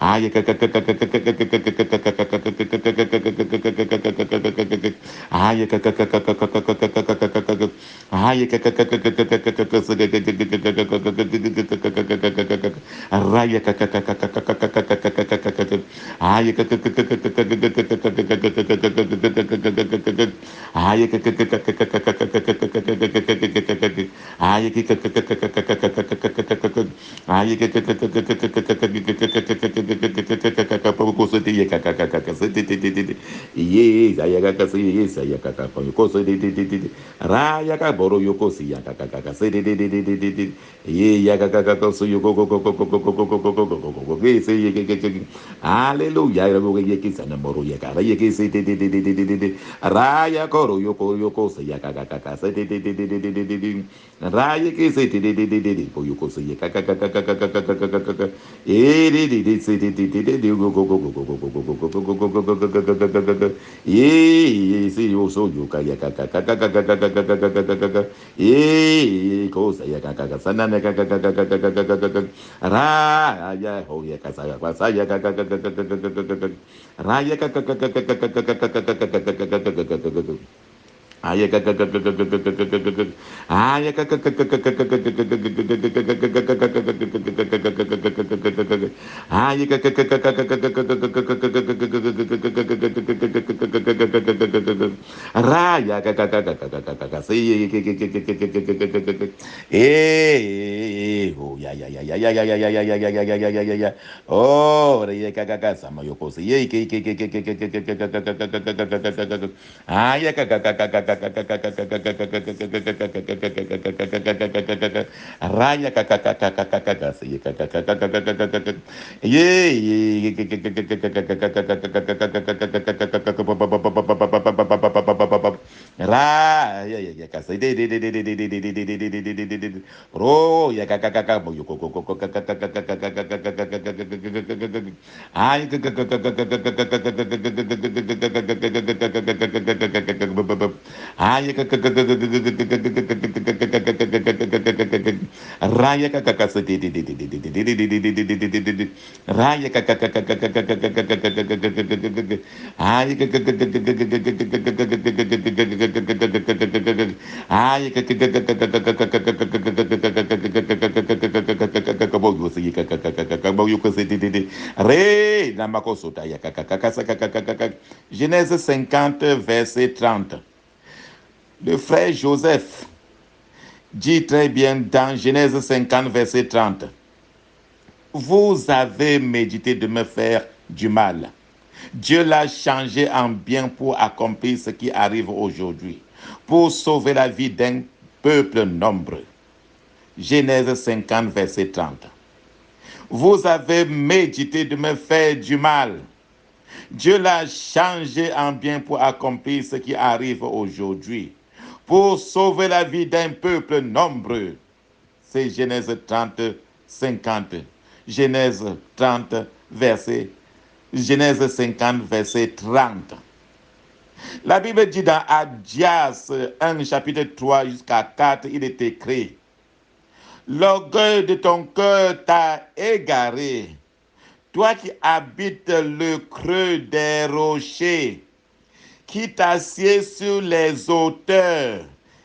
Aya Raya boro yoko si yaka kaka se de ye yaka kaka so yoko go go go go go go go go go go go go go se ye ke hallelujah ya go ye ke sana moro yaka ye ke se de raya koro yoko yoko se yaka kaka Raya que se te de Boyoko say kaka e de say go go go go go go go go go go go go go go go go ye say you so you kaya kaka e ko say kaka sanana kaka ra ya ho ya kasa ya kaka raya kaka Aya Oh, sama yoko Raya Ra ya ya ya kasa de ro ya mo yo ay ay raya kasa raya ay ay Genèse 50, verset 30. Le frère Joseph dit très bien dans Genèse 50, verset 30. Vous avez médité de me faire du mal. Dieu l'a changé en bien pour accomplir ce qui arrive aujourd'hui, pour sauver la vie d'un peuple nombreux. Genèse 50, verset 30. Vous avez médité de me faire du mal. Dieu l'a changé en bien pour accomplir ce qui arrive aujourd'hui, pour sauver la vie d'un peuple nombreux. C'est Genèse 30, 50. Genèse 30, verset Genèse 50, verset 30. La Bible dit dans Abdias 1, chapitre 3 jusqu'à 4, il est écrit: l'orgueil de ton cœur t'a égaré, toi qui habites le creux des rochers, qui t'assieds sur les hauteurs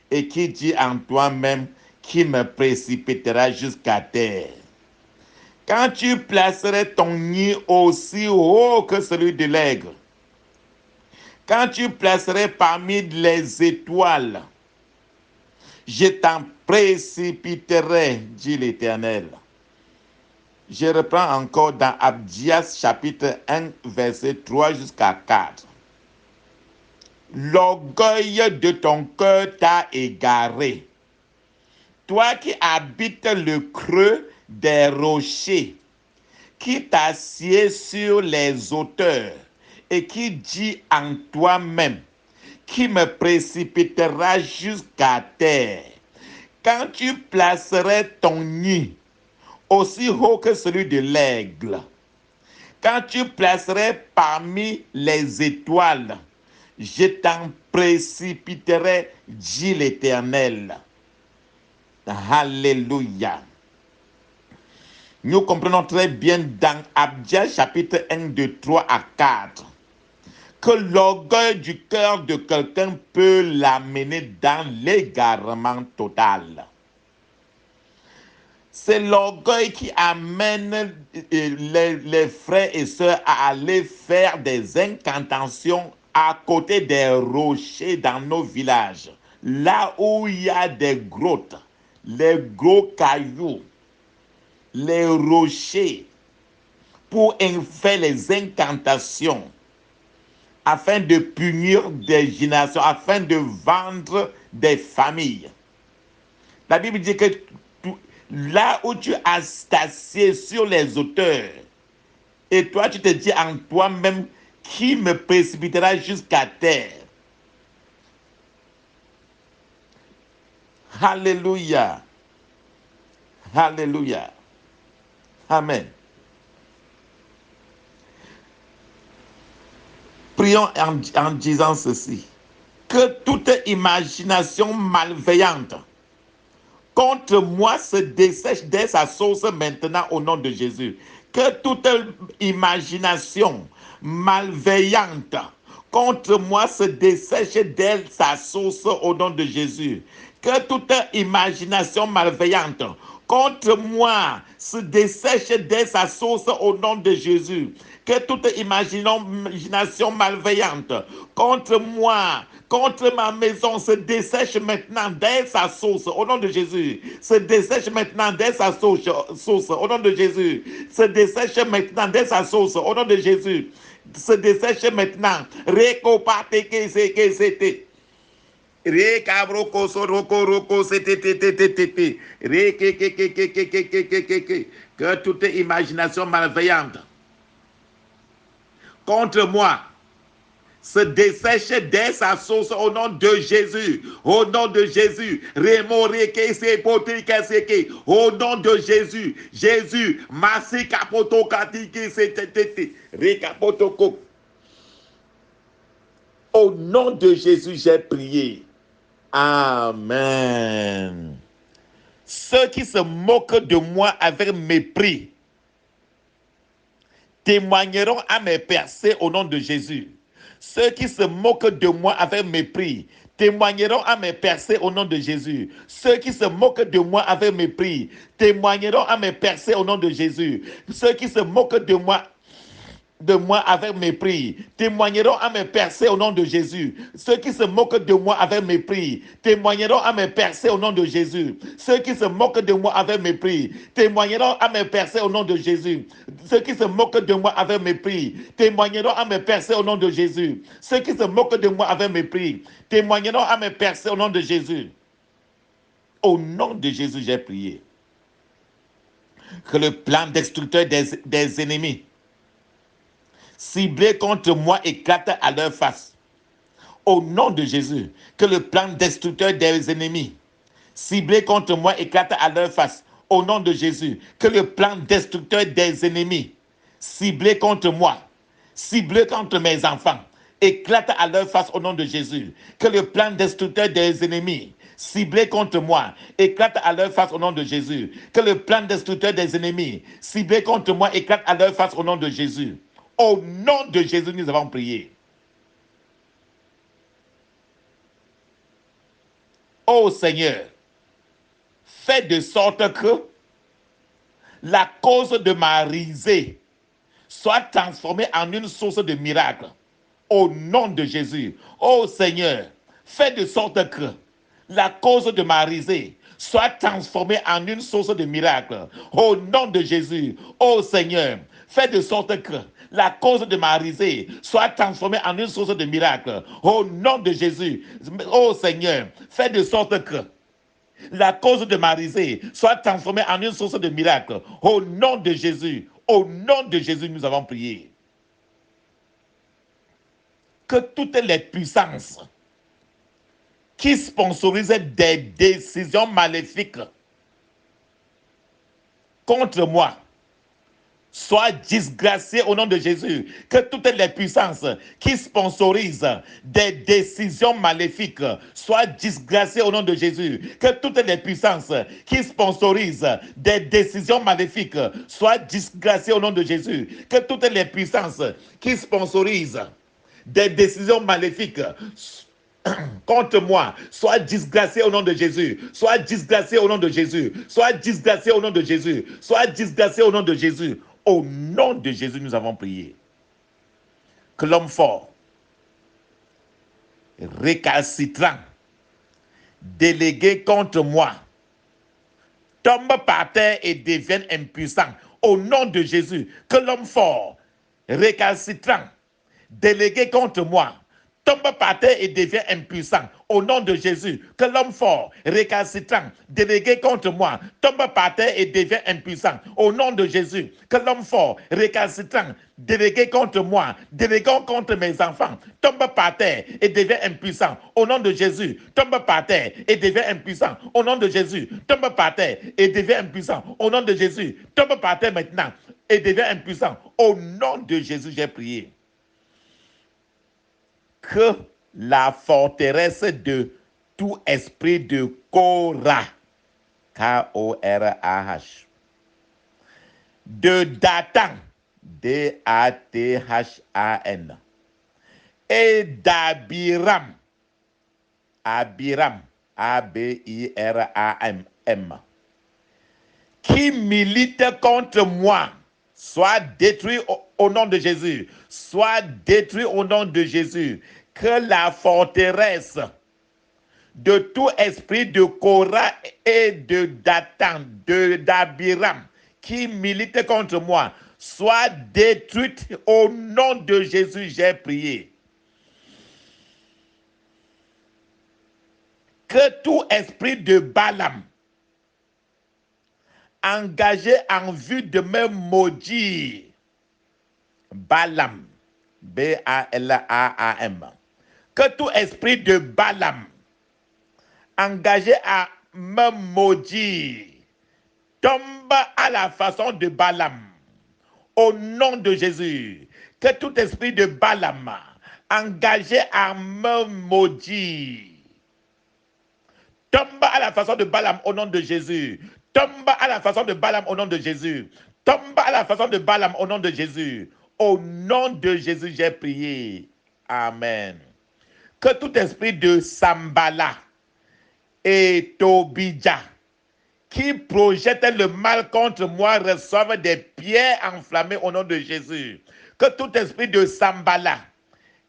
et qui dit en toi-même: qui me précipitera jusqu'à terre. Quand tu placerais ton nid aussi haut que celui de l'aigle, quand tu placerais parmi les étoiles, je t'en précipiterai, dit l'Éternel. Je reprends encore dans Abdias chapitre 1, verset 3 jusqu'à 4. L'orgueil de ton cœur t'a égaré. Toi qui habites le creux des rochers, qui t'assieds sur les hauteurs et qui dit en toi-même: qui me précipitera jusqu'à terre. Quand tu placerais ton nid aussi haut que celui de l'aigle, quand tu placerais parmi les étoiles, je t'en précipiterai, dit l'Éternel. Alléluia. Nous comprenons très bien dans Abdias chapitre 1, de 3 à 4, que l'orgueil du cœur de quelqu'un peut l'amener dans l'égarement total. C'est l'orgueil qui amène les frères et sœurs à aller faire des incantations à côté des rochers dans nos villages, là où il y a des grottes, les gros cailloux, les rochers, pour faire les incantations, afin de punir des générations, afin de vendre des familles. La Bible dit que là où tu as t'assieds sur les hauteurs, et toi tu te dis en toi-même: qui me précipitera jusqu'à terre. Alléluia. Alléluia. Amen. Prions en disant ceci. Que toute imagination malveillante contre moi se dessèche dès sa source maintenant au nom de Jésus. Que toute imagination malveillante contre moi se dessèche dès sa source au nom de Jésus. Que toute imagination malveillante contre moi se dessèche dès sa source au nom de Jésus. Que toute imagination malveillante contre moi, contre ma maison, se dessèche maintenant dès sa source au nom de Jésus. Se dessèche maintenant dès sa source au nom de Jésus. Se dessèche maintenant dès sa source au nom de Jésus. Se dessèche maintenant. Récopate que c'était. Rekabroko soroko roko c'était. Que toute imagination malveillante contre moi se dessèche dès sa source au nom de Jésus. Au nom de Jésus. Au nom de Jésus. Jésus. Au nom de Jésus, j'ai prié. Amen. Ceux qui se moquent de moi avec mépris témoigneront à mes percées au nom de Jésus. Ceux qui se moquent de moi avec mépris témoigneront à mes percées au nom de Jésus. Ceux qui se moquent de moi avec mépris témoigneront à mes percées au nom de Jésus. Ceux qui se moquent de moi avec mépris témoigneront à mes percées au nom de Jésus. Ceux qui se moquent de moi avec mépris témoigneront à mes percées au nom de Jésus. Ceux qui se moquent de moi avec mépris témoigneront à mes percées au nom de Jésus. Ceux qui se moquent de moi avec mépris témoigneront à mes percées au nom de Jésus. Ceux qui se moquent de moi avec mépris témoigneront à mes percées au nom de Jésus. Au nom de Jésus, j'ai prié. Que le plan destructeur des ennemis ciblés contre moi éclate à leur face. Au nom de Jésus, que le plan destructeur des ennemis ciblés contre moi éclate à leur face. Au nom de Jésus, que le plan destructeur des ennemis ciblés contre moi, ciblés contre mes enfants, éclate à leur face au nom de Jésus. Que le plan destructeur des ennemis ciblés contre moi éclate à leur face au nom de Jésus. Que le plan destructeur des ennemis ciblés contre moi éclate à leur face au nom de Jésus. Au nom de Jésus, nous avons prié. Ô Seigneur, fais de sorte que la cause de ma risée soit transformée en une source de miracle. Au nom de Jésus. Ô Seigneur, fais de sorte que la cause de ma risée soit transformée en une source de miracle. Au nom de Jésus. Ô Seigneur, fais de sorte que la cause de ma risée soit transformée en une source de miracle. Au nom de Jésus. Ô Seigneur, fais de sorte que la cause de ma risée soit transformée en une source de miracle. Au nom de Jésus. Au nom de Jésus, nous avons prié. Que toutes les puissances qui sponsorisent des décisions maléfiques contre moi soient disgraciées au nom de Jésus. Que toutes les puissances qui sponsorisent des décisions maléfiques soient disgraciées au nom de Jésus. Que toutes les puissances qui sponsorisent des décisions maléfiques soient disgraciées au nom de Jésus. Que toutes les puissances qui sponsorisent des décisions maléfiques contre moi, sois disgracé au nom de Jésus, sois disgracé au nom de Jésus, sois disgracé au nom de Jésus, sois disgracé au nom de Jésus. Au nom de Jésus, nous avons prié. Que l'homme fort, récalcitrant, délégué contre moi, tombe par terre et devienne impuissant. Au nom de Jésus, que l'homme fort, récalcitrant, délégué contre moi, tombe par terre et devient impuissant. Au nom de Jésus, que l'homme fort, récalcitrant, délégué contre moi, tombe par terre et devient impuissant. Au nom de Jésus, que l'homme fort, récalcitrant, délégué contre moi, délégué contre mes enfants, tombe par terre et devient impuissant. Au nom de Jésus, tombe par terre et devient impuissant. Au nom de Jésus, tombe par terre et devient impuissant. Au nom de Jésus, tombe par terre maintenant et devient impuissant. Au nom de Jésus, j'ai prié. Que la forteresse de tout esprit de Korah, K-O-R-A-H, de Dathan, D-A-T-H-A-N, et d'Abiram, Abiram, A-B-I-R-A-M, qui milite contre moi, soit détruit au nom de Jésus, soit détruit au nom de Jésus. Que la forteresse de tout esprit de Korah et de Dathan, d'Abiram, qui milite contre moi, soit détruite au nom de Jésus, j'ai prié. Que tout esprit de Balaam, engagé en vue de me maudire, Balaam, B-A-L-A-A-M, que tout esprit de Balaam, engagé à me maudire, tombe à la façon de Balaam. Au nom de Jésus, que tout esprit de Balaam, engagé à me maudire, tombe à la façon de Balaam au nom de Jésus. Tombe à la façon de Balaam au nom de Jésus. Tombe à la façon de Balaam au nom de Jésus. Au nom de Jésus, j'ai prié. Amen. Que tout esprit de Sambala et Tobija qui projette le mal contre moi reçoive des pierres enflammées au nom de Jésus. Que tout esprit de Sambala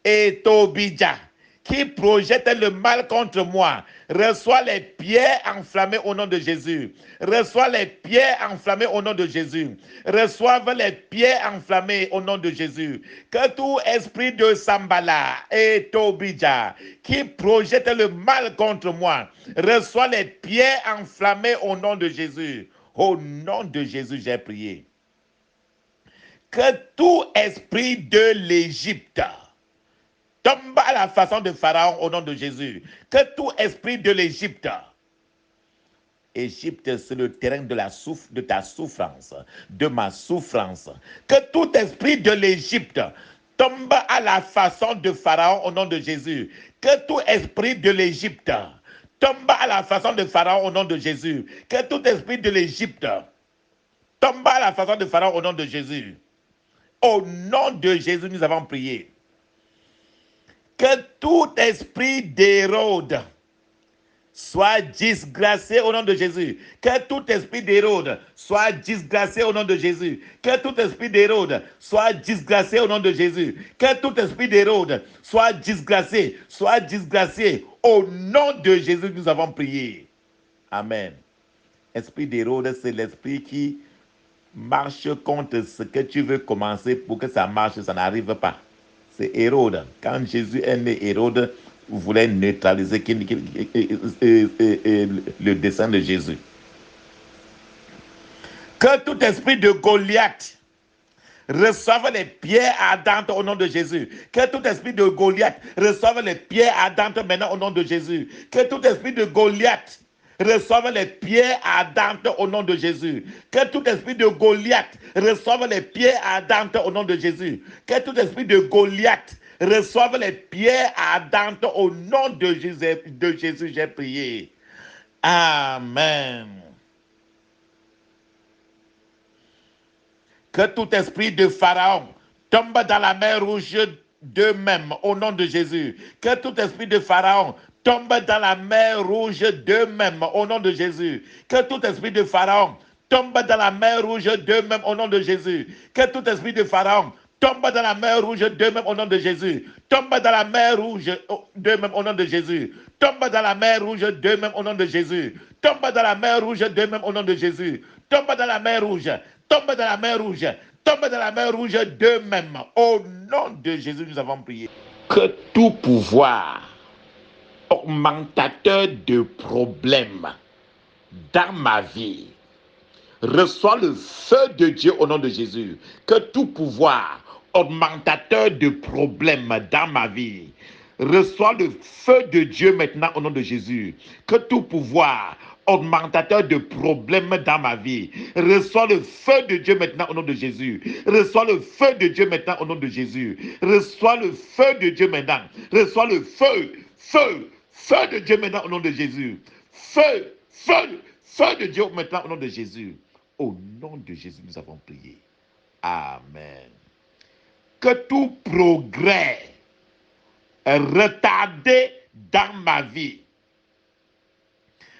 et Tobija qui projette le mal contre moi reçoit les pierres enflammées au nom de Jésus. Reçoit les pierres enflammées au nom de Jésus. Reçoivent les pierres enflammées au nom de Jésus. Que tout esprit de Sambala et Tobija qui projette le mal contre moi reçoit les pierres enflammées au nom de Jésus. Au nom de Jésus, j'ai prié. Que tout esprit de l'Égypte tombe à la façon de Pharaon au nom de Jésus. Que tout esprit de l'Égypte, Égypte, c'est le terrain de ta souffrance, de ma souffrance. Que tout esprit de l'Égypte tombe à la façon de Pharaon au nom de Jésus. Que tout esprit de l'Égypte tombe à la façon de Pharaon au nom de Jésus. Que tout esprit de l'Égypte tombe à la façon de Pharaon au nom de Jésus. Au nom de Jésus, nous avons prié. Que tout esprit d'Hérode soit disgracé au nom de Jésus. Que tout esprit d'Hérode soit disgracé au nom de Jésus. Que tout esprit d'Hérode soit disgracé au nom de Jésus. Que tout esprit d'Hérode soit disgracé au nom de Jésus. Nous avons prié. Amen. Esprit d'Hérode, c'est l'esprit qui marche contre ce que tu veux commencer pour que ça marche, ça n'arrive pas. C'est Hérode. Quand Jésus est né, Hérode voulait neutraliser le dessein de Jésus. Que tout esprit de Goliath reçoive les pierres ardentes au nom de Jésus. Que tout esprit de Goliath reçoive les pierres ardentes maintenant au nom de Jésus. Que tout esprit de Goliath reçoive les pierres ardentes au nom de Jésus. Que tout esprit de Goliath reçoive les pierres ardentes au nom de Jésus. Que tout esprit de Goliath reçoive les pierres ardentes au nom de Jésus, j'ai prié. Amen. Que tout esprit de Pharaon tombe dans la mer Rouge d'eux-mêmes au nom de Jésus. Que tout esprit de Pharaon tombe dans la mer Rouge d'eux-mêmes au nom de Jésus. Que tout esprit de Pharaon tombe dans la mer Rouge d'eux-mêmes au nom de Jésus. Que tout esprit de Pharaon tombe dans la mer Rouge d'eux-mêmes au nom de Jésus. Tombe dans la mer Rouge d'eux-mêmes au nom de Jésus. Tombe dans la mer Rouge d'eux-mêmes au nom de Jésus. Tombe dans la mer Rouge d'eux-mêmes au nom de Jésus. Tombe dans la mer Rouge. Tombe dans la mer Rouge. Tombe dans la mer Rouge d'eux-mêmes. Au nom de Jésus, nous avons prié. que tout pouvoir augmentateur de problèmes dans ma vie reçois le feu de Dieu au nom de Jésus. Que tout pouvoir augmentateur de problèmes dans ma vie reçois le feu de Dieu maintenant au nom de Jésus. Que tout pouvoir augmentateur de problèmes dans ma vie reçois le feu de Dieu maintenant au nom de Jésus. Reçois le feu de Dieu maintenant au nom de Jésus. Reçois le feu de Dieu maintenant. Reçois le feu de Dieu maintenant au nom de Jésus. Feu de Dieu maintenant au nom de Jésus. Au nom de Jésus, nous avons prié. Amen. Que tout progrès retardé dans ma vie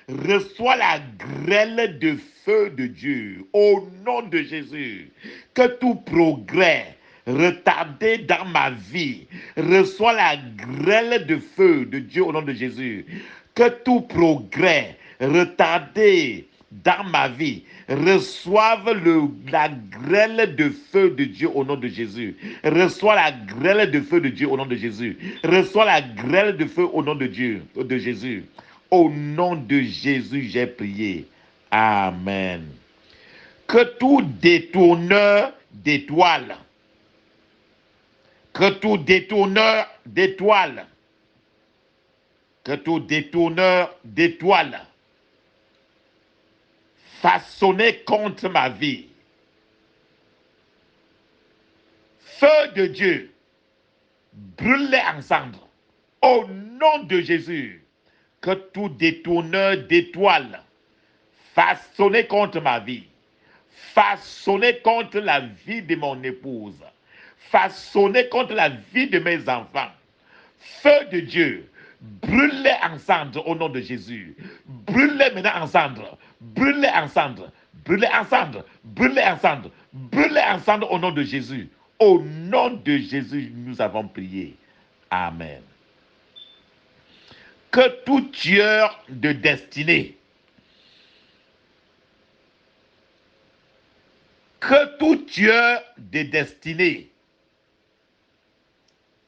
reçoit la grêle de feu de Dieu. Au nom de Jésus. Que tout progrès retardé dans ma vie reçoit la grêle de feu de Dieu au nom de Jésus. Que tout progrès retardé dans ma vie reçoive la grêle de feu de Dieu au nom de Jésus. Reçois la grêle de feu de Dieu au nom de Jésus. Reçois la grêle de feu au nom de Dieu, de Jésus. Au nom de Jésus, j'ai prié. Amen. Que tout détourneur d'étoiles, que tout détourneur d'étoiles, que tout détourneur d'étoiles façonné contre ma vie, feu de Dieu, brûlez ensemble. Au nom de Jésus, que tout détourneur d'étoiles façonné contre ma vie, façonné contre la vie de mon épouse, façonné contre la vie de mes enfants, feu de Dieu, brûlez ensemble au nom de Jésus. Brûlez maintenant ensemble. Brûlez ensemble. Brûlez ensemble. Brûlez ensemble. Brûlez ensemble au nom de Jésus. Au nom de Jésus, nous avons prié. Amen. Que tout tueur de destinée, que tout tueur de destinée,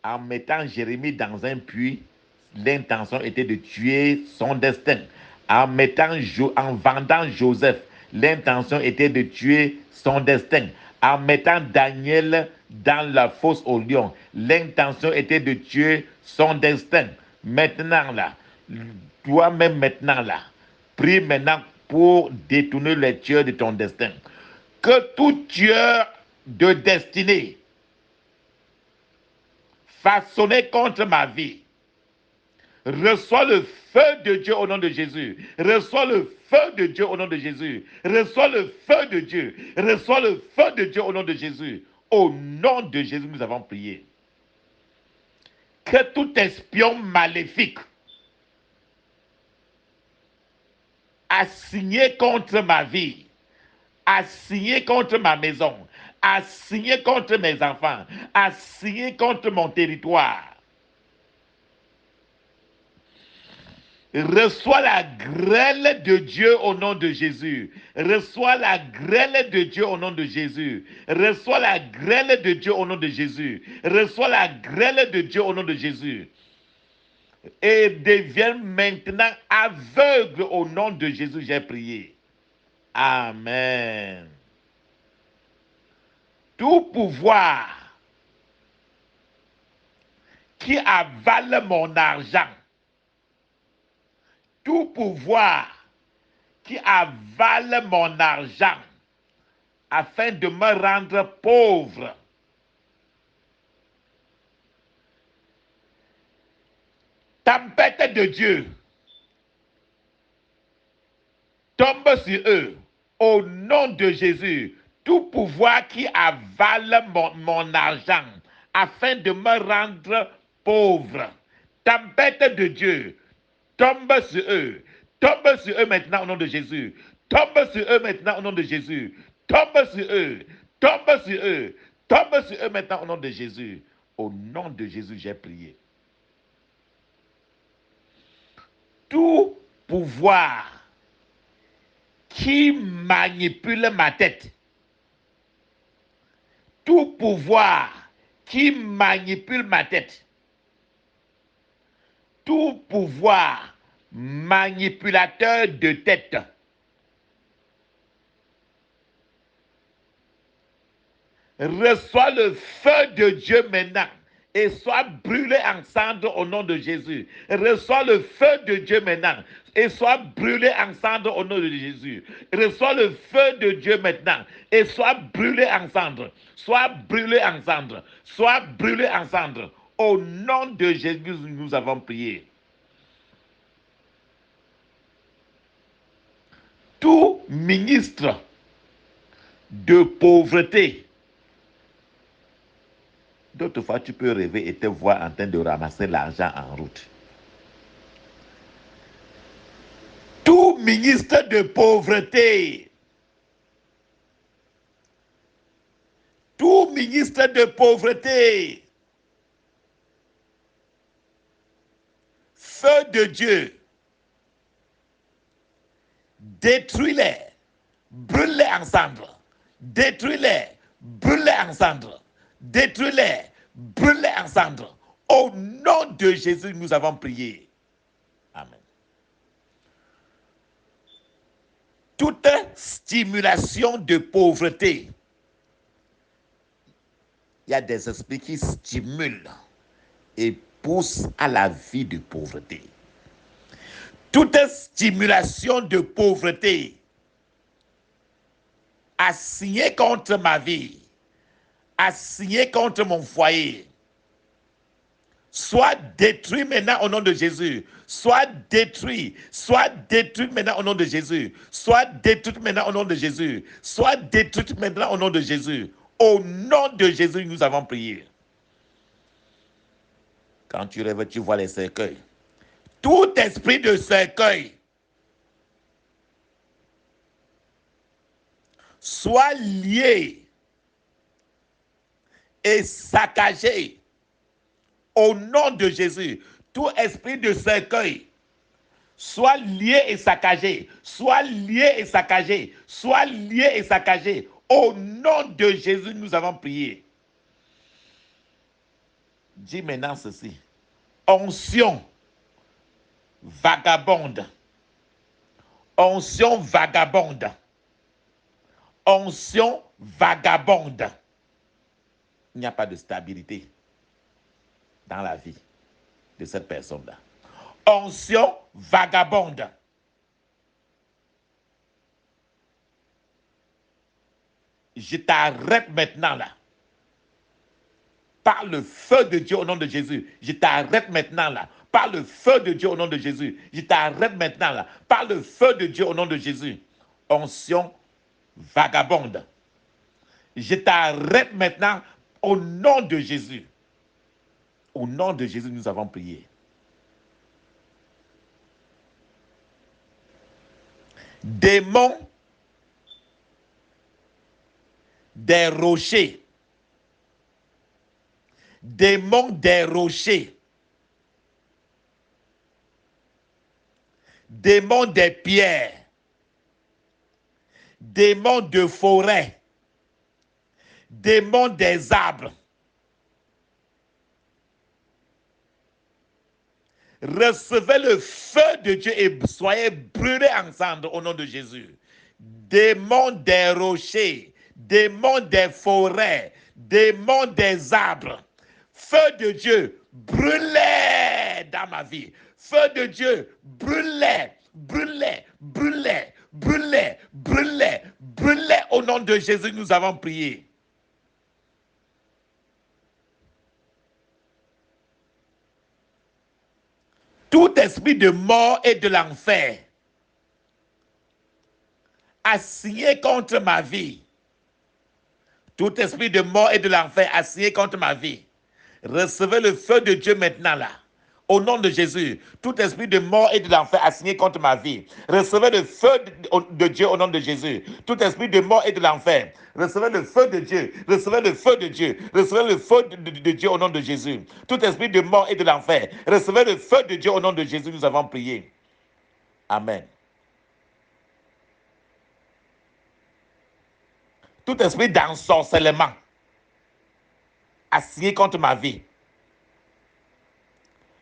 en mettant Jérémie dans un puits, l'intention était de tuer son destin. En vendant Joseph, l'intention était de tuer son destin. En mettant Daniel dans la fosse au lion, l'intention était de tuer son destin. Maintenant là, toi-même maintenant là, prie maintenant pour détourner les tueurs de ton destin. Que tout tueur de destinée façonné contre ma vie, reçois le feu de Dieu au nom de Jésus. Reçois le feu de Dieu au nom de Jésus. Reçois le feu de Dieu. Reçois le feu de Dieu au nom de Jésus. Au nom de Jésus, nous avons prié. Que tout espion maléfique assigné contre ma vie, assigné contre ma maison, assigné contre mes enfants, assigné contre mon territoire, reçois la grêle de Dieu au nom de Jésus. Reçois la grêle de Dieu au nom de Jésus. Reçois la grêle de Dieu au nom de Jésus. Reçois la grêle de Dieu au nom de Jésus. Et deviens maintenant aveugle au nom de Jésus, j'ai prié. Amen. Tout pouvoir qui avale mon argent, tout pouvoir qui avale mon argent afin de me rendre pauvre, tempête de Dieu, tombe sur eux. Au nom de Jésus, tout pouvoir qui avale mon argent afin de me rendre pauvre, tempête de Dieu, tombe sur eux. Tombe sur eux maintenant au nom de Jésus. Tombe sur eux maintenant au nom de Jésus. Tombe sur eux. Tombe sur eux. Tombe sur eux maintenant au nom de Jésus. Au nom de Jésus, j'ai prié. Tout pouvoir qui manipule ma tête, tout pouvoir qui manipule ma tête, tout pouvoir manipulateur de tête reçois le feu de Dieu maintenant et sois brûlé en cendres au nom de Jésus. Reçois le feu de Dieu maintenant et sois brûlé en cendres au nom de Jésus. Reçois le feu de Dieu maintenant et sois brûlé en cendres. Sois brûlé en cendres. Sois brûlé en cendres. Au nom de Jésus, nous avons prié. Tout ministre de pauvreté. D'autres fois, tu peux rêver et te voir en train de ramasser l'argent en route. Tout ministre de pauvreté. Tout ministre de pauvreté. Feu de Dieu. Détruis-les. Brûle-les ensemble. Détruis-les. Brûle-les ensemble. Détruis-les. Brûle-les ensemble. Au nom de Jésus, nous avons prié. Amen. Toute stimulation de pauvreté. Il y a des esprits qui stimulent et poussent à la vie de pauvreté. Toute stimulation de pauvreté assignée contre ma vie, assignée contre mon foyer, soit détruit maintenant au nom de Jésus. Soit détruit maintenant au nom de Jésus. Soit détruit maintenant au nom de Jésus. Soit détruit maintenant au nom de Jésus. Au nom de Jésus, nous avons prié. Quand tu rêves, tu vois les cercueils. Tout esprit de cercueil soit lié et saccagé au nom de Jésus. Tout esprit de cercueil soit lié et saccagé, soit lié et saccagé, soit lié et saccagé. Au nom de Jésus, nous avons prié. Dis maintenant ceci. Onction vagabonde. Onction vagabonde. Onction vagabonde. Il n'y a pas de stabilité dans la vie de cette personne-là. Onction vagabonde. Je t'arrête maintenant là. Par le feu de Dieu au nom de Jésus. Je t'arrête maintenant là. Par le feu de Dieu au nom de Jésus. Je t'arrête maintenant là. Par le feu de Dieu au nom de Jésus. Onction vagabonde. Je t'arrête maintenant au nom de Jésus. Au nom de Jésus, nous avons prié. Démons des rochers. Démons des rochers. Démons des pierres. Démons de forêt. Démons des arbres. Recevez le feu de Dieu et soyez brûlés ensemble au nom de Jésus. Démons des rochers, démons des forêts, démons des arbres. Feu de Dieu, brûlez dans ma vie. Feu de Dieu, brûlez, brûlez, brûlez, brûlez, brûlez, brûlez. Au nom de Jésus, nous avons prié. Tout esprit de mort et de l'enfer assigné contre ma vie, tout esprit de mort et de l'enfer assigné contre ma vie, recevez le feu de Dieu maintenant là. Au nom de Jésus, tout esprit de mort et de l'enfer assigné contre ma vie, recevez le feu de Dieu au nom de Jésus. Tout esprit de mort et de l'enfer, recevez le feu de Dieu, recevez le feu de Dieu, recevez le feu de Dieu au nom de Jésus. Tout esprit de mort et de l'enfer, recevez le feu de Dieu au nom de Jésus. Nous avons prié. Amen. Tout esprit d'ensorcellement assigné contre ma vie,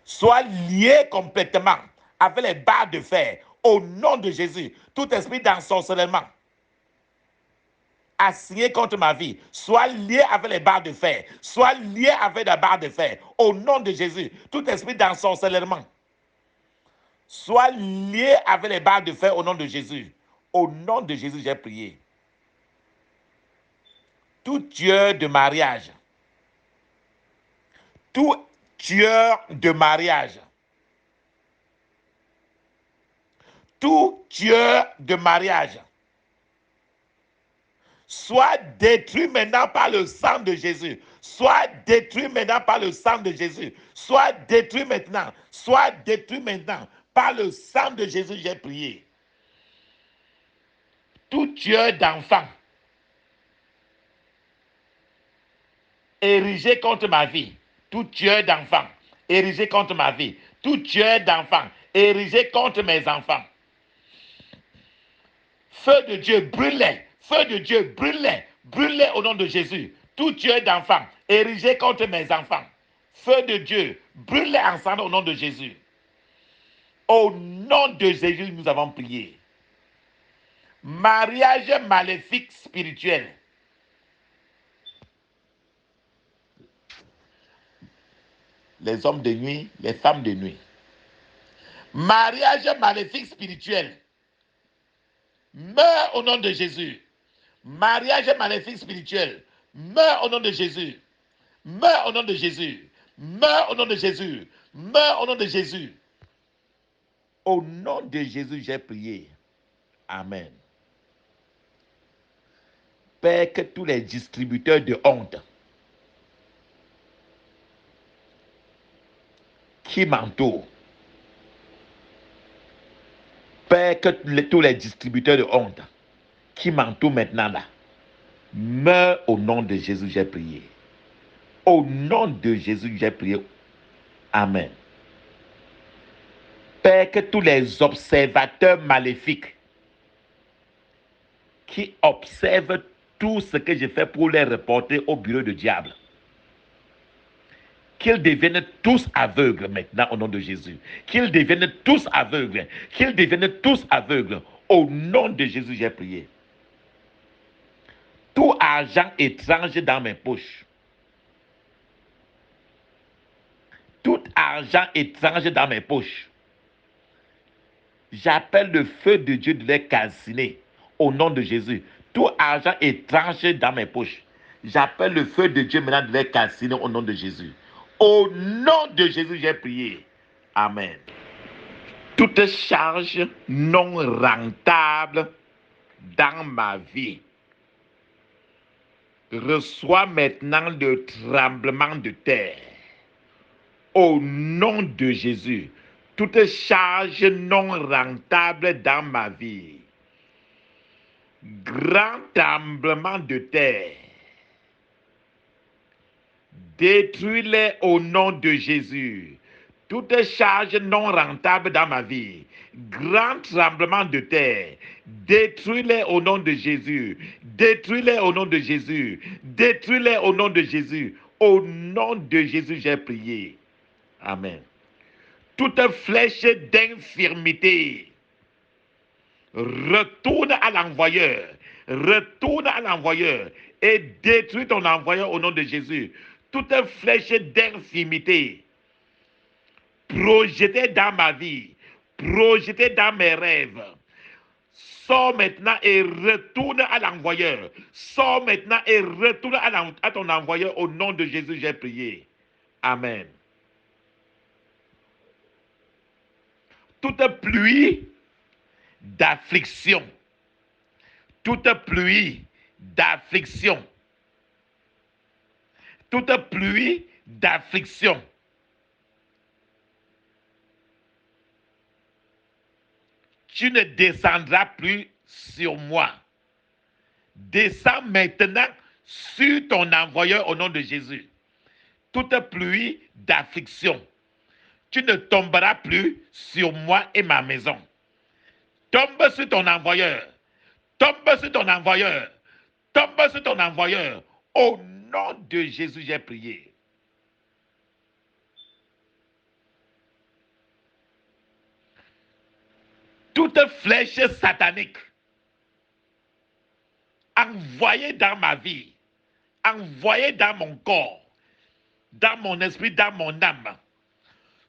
soit lié complètement avec les barres de fer. Au nom de Jésus, tout esprit d'ensorcellement assigné contre ma vie, soit lié avec les barres de fer, soit lié avec les barres de fer. Au nom de Jésus, tout esprit d'ensorcellement, soit lié avec les barres de fer au nom de Jésus. Au nom de Jésus, j'ai prié. Tout tueur de mariage, tout tueur de mariage, tout tueur de mariage, soit détruit maintenant par le sang de Jésus. Soit détruit maintenant par le sang de Jésus. Soit détruit maintenant. Soit détruit maintenant par le sang de Jésus. J'ai prié. Tout tueur d'enfants érigé contre ma vie. Tout tueur d'enfants érigé contre ma vie. Tout tueur d'enfants érigé contre mes enfants. Feu de Dieu, brûle-les. Feu de Dieu, brûle-les. Brûle-les au nom de Jésus. Tout tueur d'enfants érigé contre mes enfants. Feu de Dieu, brûle-les ensemble au nom de Jésus. Au nom de Jésus, nous avons prié. Mariage maléfique spirituel. Les hommes de nuit, les femmes de nuit. Mariage maléfique spirituel. Meurs au nom de Jésus. Mariage maléfique spirituel. Meurs au nom de Jésus. Meurs au nom de Jésus. Meurs au nom de Jésus. Meurs au nom de Jésus. Au nom de Jésus, j'ai prié. Amen. Père, que tous les distributeurs de honte qui m'entourent, Père, que tous les distributeurs de honte qui m'entourent maintenant là, meurent au nom de Jésus, j'ai prié. Au nom de Jésus, j'ai prié. Amen. Père, que tous les observateurs maléfiques qui observent tout ce que je fais pour les reporter au bureau du diable, qu'ils deviennent tous aveugles maintenant au nom de Jésus. Qu'ils deviennent tous aveugles. Qu'ils deviennent tous aveugles. Au nom de Jésus, j'ai prié. Tout argent étranger dans mes poches. Tout argent étranger dans mes poches. J'appelle le feu de Dieu de les calciner. Au nom de Jésus. Tout argent étranger dans mes poches. J'appelle le feu de Dieu maintenant de les calciner au nom de Jésus. Au nom de Jésus, j'ai prié. Amen. Toute charge non rentable dans ma vie reçoit maintenant le tremblement de terre. Au nom de Jésus, toute charge non rentable dans ma vie, grand tremblement de terre, détruis-les au nom de Jésus. Toute charge non rentable dans ma vie, grand tremblement de terre, détruis-les au nom de Jésus. Détruis-les au nom de Jésus. Détruis-les au nom de Jésus. Au nom de Jésus, j'ai prié. Amen. Toute flèche d'infirmité retourne à l'envoyeur. Retourne à l'envoyeur et détruis ton envoyeur au nom de Jésus. Toute flèche d'infirmité projetée dans ma vie, projetée dans mes rêves, sors maintenant et retourne à l'envoyeur. Sors maintenant et retourne à ton envoyeur au nom de Jésus, j'ai prié. Amen. Toute pluie d'affliction, toute pluie d'affliction, toute pluie d'affliction, tu ne descendras plus sur moi. Descends maintenant sur ton envoyeur au nom de Jésus. Toute pluie d'affliction, tu ne tomberas plus sur moi et ma maison. Tombe sur ton envoyeur. Tombe sur ton envoyeur. Tombe sur ton envoyeur. Au nom de Jésus, j'ai prié. toute flèche satanique envoyée dans ma vie, envoyée dans mon corps, dans mon esprit, dans mon âme,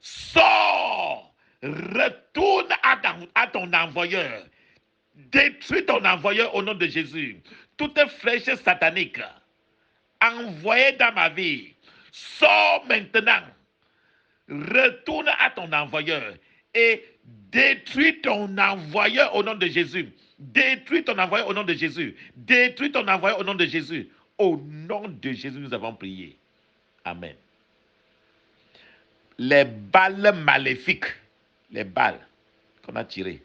sors, retourne à ton envoyeur, détruis ton envoyeur au nom de Jésus. Toute flèche satanique envoyée dans ma vie, sors maintenant, retourne à ton envoyeur et détruis ton envoyeur au nom de Jésus. Détruis ton envoyeur au nom de Jésus. Détruis ton envoyeur au nom de Jésus. Au nom de Jésus, nous avons prié. Amen. Les balles maléfiques, les balles qu'on a tirées,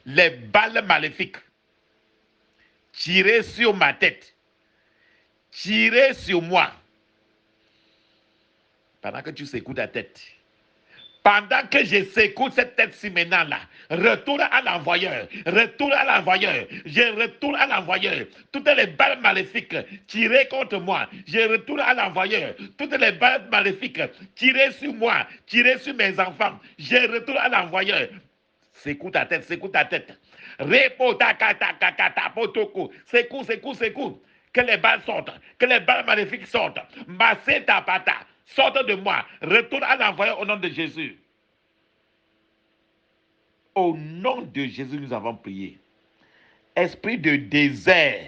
les balles maléfiques tirées sur ma tête, tirées sur moi, pendant que tu secoues ta tête, pendant que je secoue cette tête-ci maintenant là, retourne à l'envoyeur, retourne à l'envoyeur, je retourne à l'envoyeur. Toutes les balles maléfiques tirées contre moi, je retourne à l'envoyeur. Toutes les balles maléfiques tirées sur moi, tirées sur mes enfants, je retourne à l'envoyeur. Secoue ta tête, secoue ta tête. Secoue, secoue, secoue. Que les balles sortent, que les balles maléfiques sortent. Massez ta pata. Sorte de moi. Retourne à l'envoyeur au nom de Jésus. Au nom de Jésus, nous avons prié. Esprit de désert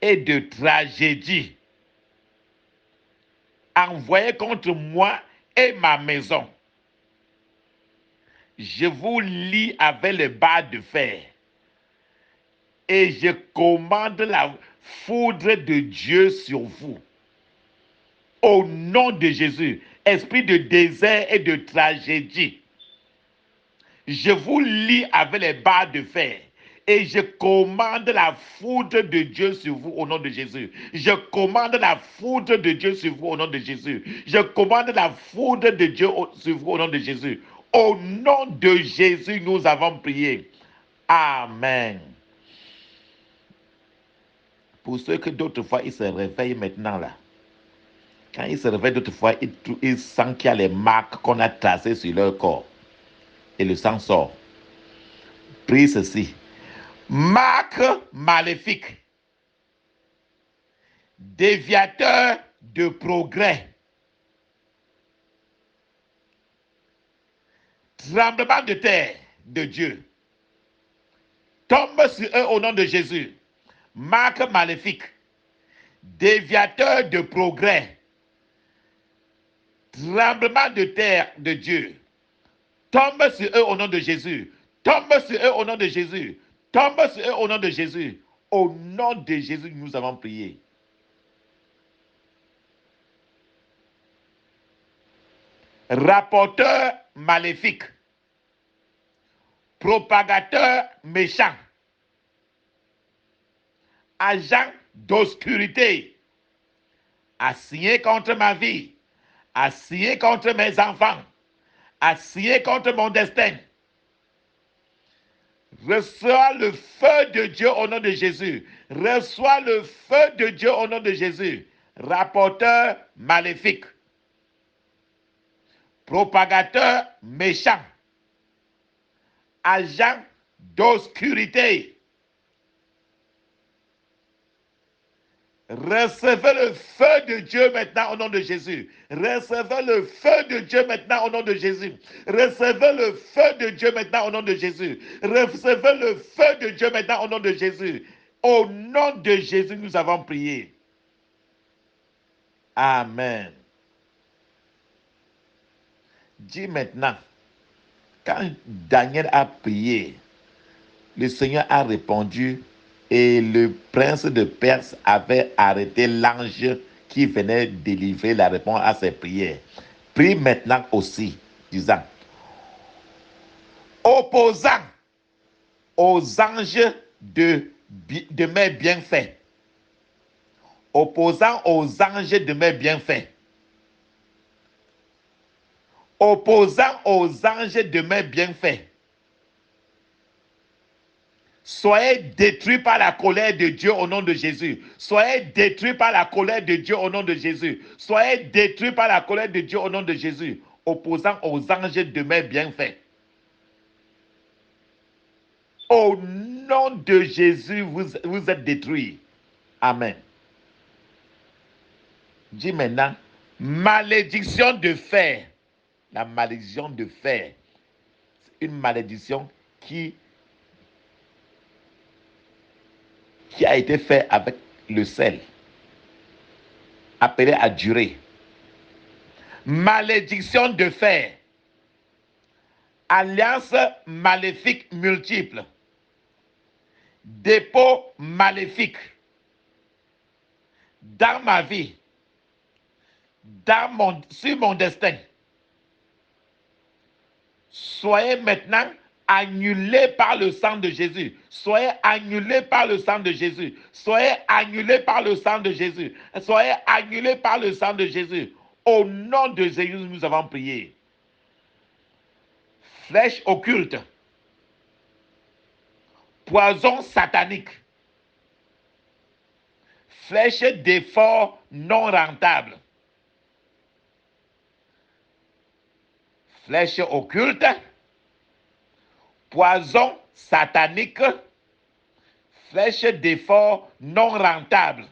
et de tragédie envoyé contre moi et ma maison. Je vous lie avec les barres de fer et je commande la foudre de Dieu sur vous. Au nom de Jésus, esprit de désert et de tragédie, je vous lie avec les barres de fer et je commande la foudre de Dieu sur vous au nom de Jésus. Je commande la foudre de Dieu sur vous au nom de Jésus. Je commande la foudre de Dieu sur vous au nom de Jésus. Au nom de Jésus, nous avons prié. Amen. Pour ceux que d'autres fois, ils se réveillent maintenant là. Quand ils se réveillent d'autres fois, ils sentent qu'il y a les marques qu'on a tracées sur leur corps. Et le sang sort. Prie ceci. Marque maléfique. Déviateur de progrès. Tremblement de terre de Dieu. Tombe sur eux au nom de Jésus. Marque maléfique. Déviateur de progrès. Tremblement de terre de Dieu. Tombe sur eux au nom de Jésus. Tombe sur eux au nom de Jésus. Tombe sur eux au nom de Jésus. Au nom de Jésus, nous avons prié. Rapporteur maléfique. Propagateur méchant. Agent d'obscurité. Assigné contre ma vie. Assigné contre mes enfants. Assigné contre mon destin. Reçois le feu de Dieu au nom de Jésus. Reçois le feu de Dieu au nom de Jésus. Rapporteur maléfique. Propagateur méchant. Agent d'obscurité. Recevez le feu de Dieu maintenant au nom de Jésus. Recevez le feu de Dieu maintenant au nom de Jésus. Recevez le feu de Dieu maintenant au nom de Jésus. Recevez le feu de Dieu maintenant au nom de Jésus. Au nom de Jésus, nous avons prié. Amen. Dis maintenant, quand Daniel a prié, le Seigneur a répondu et le prince de Perse avait arrêté l'ange qui venait délivrer la réponse à ses prières. Prie maintenant aussi, disant, opposant aux anges de mes bienfaits, opposant aux anges de mes bienfaits, opposant aux anges de mes bienfaits, soyez détruits par la colère de Dieu au nom de Jésus. Soyez détruits par la colère de Dieu au nom de Jésus. Soyez détruits par la colère de Dieu au nom de Jésus. Opposant aux anges de mes bienfaits. Au nom de Jésus, vous êtes détruits. Amen. Dis maintenant, malédiction de fer. La malédiction de fer. C'est une malédiction qui a été faite avec le sel. Appelée à durer. Malédiction de fer. Alliance maléfique multiple. Dépôt maléfique. Dans ma vie. Sur mon destin. Soyez maintenant annulés par le sang de Jésus. Soyez annulés par le sang de Jésus. Soyez annulés par le sang de Jésus. Soyez annulés par le sang de Jésus. Au nom de Jésus, nous avons prié. Flèche occulte. Poison satanique. Flèche d'effort non rentable. Flèche occulte. Poison satanique. Flèche d'effort non rentable.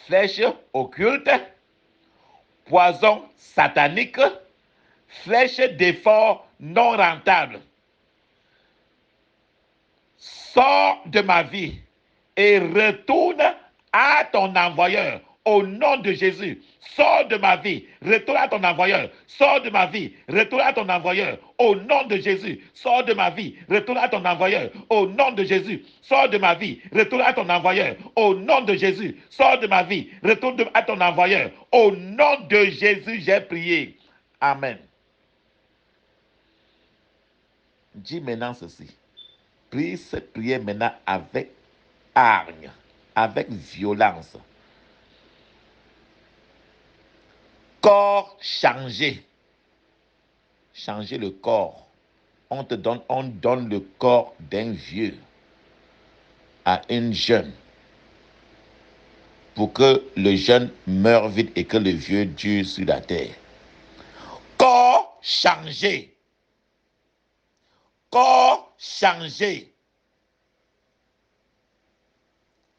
Flèche occulte. Poison satanique. Flèche d'effort non rentable. Sors de ma vie et retourne à ton envoyeur. Au nom de Jésus, sors de ma vie, retourne à ton envoyeur. Sors de ma vie, retourne à ton envoyeur. Au nom de Jésus, sors de ma vie, retourne à ton envoyeur. Au nom de Jésus, sors de ma vie, retourne à ton envoyeur. Au nom de Jésus, sors de ma vie, retourne à ton envoyeur. Au nom de Jésus, j'ai prié. Amen. Dis maintenant ceci. Prie cette prière maintenant avec hargne, avec violence. Corps changé. Changer le corps. On donne le corps d'un vieux à une jeune pour que le jeune meure vite et que le vieux dure sur la terre. Corps changé. Corps changé.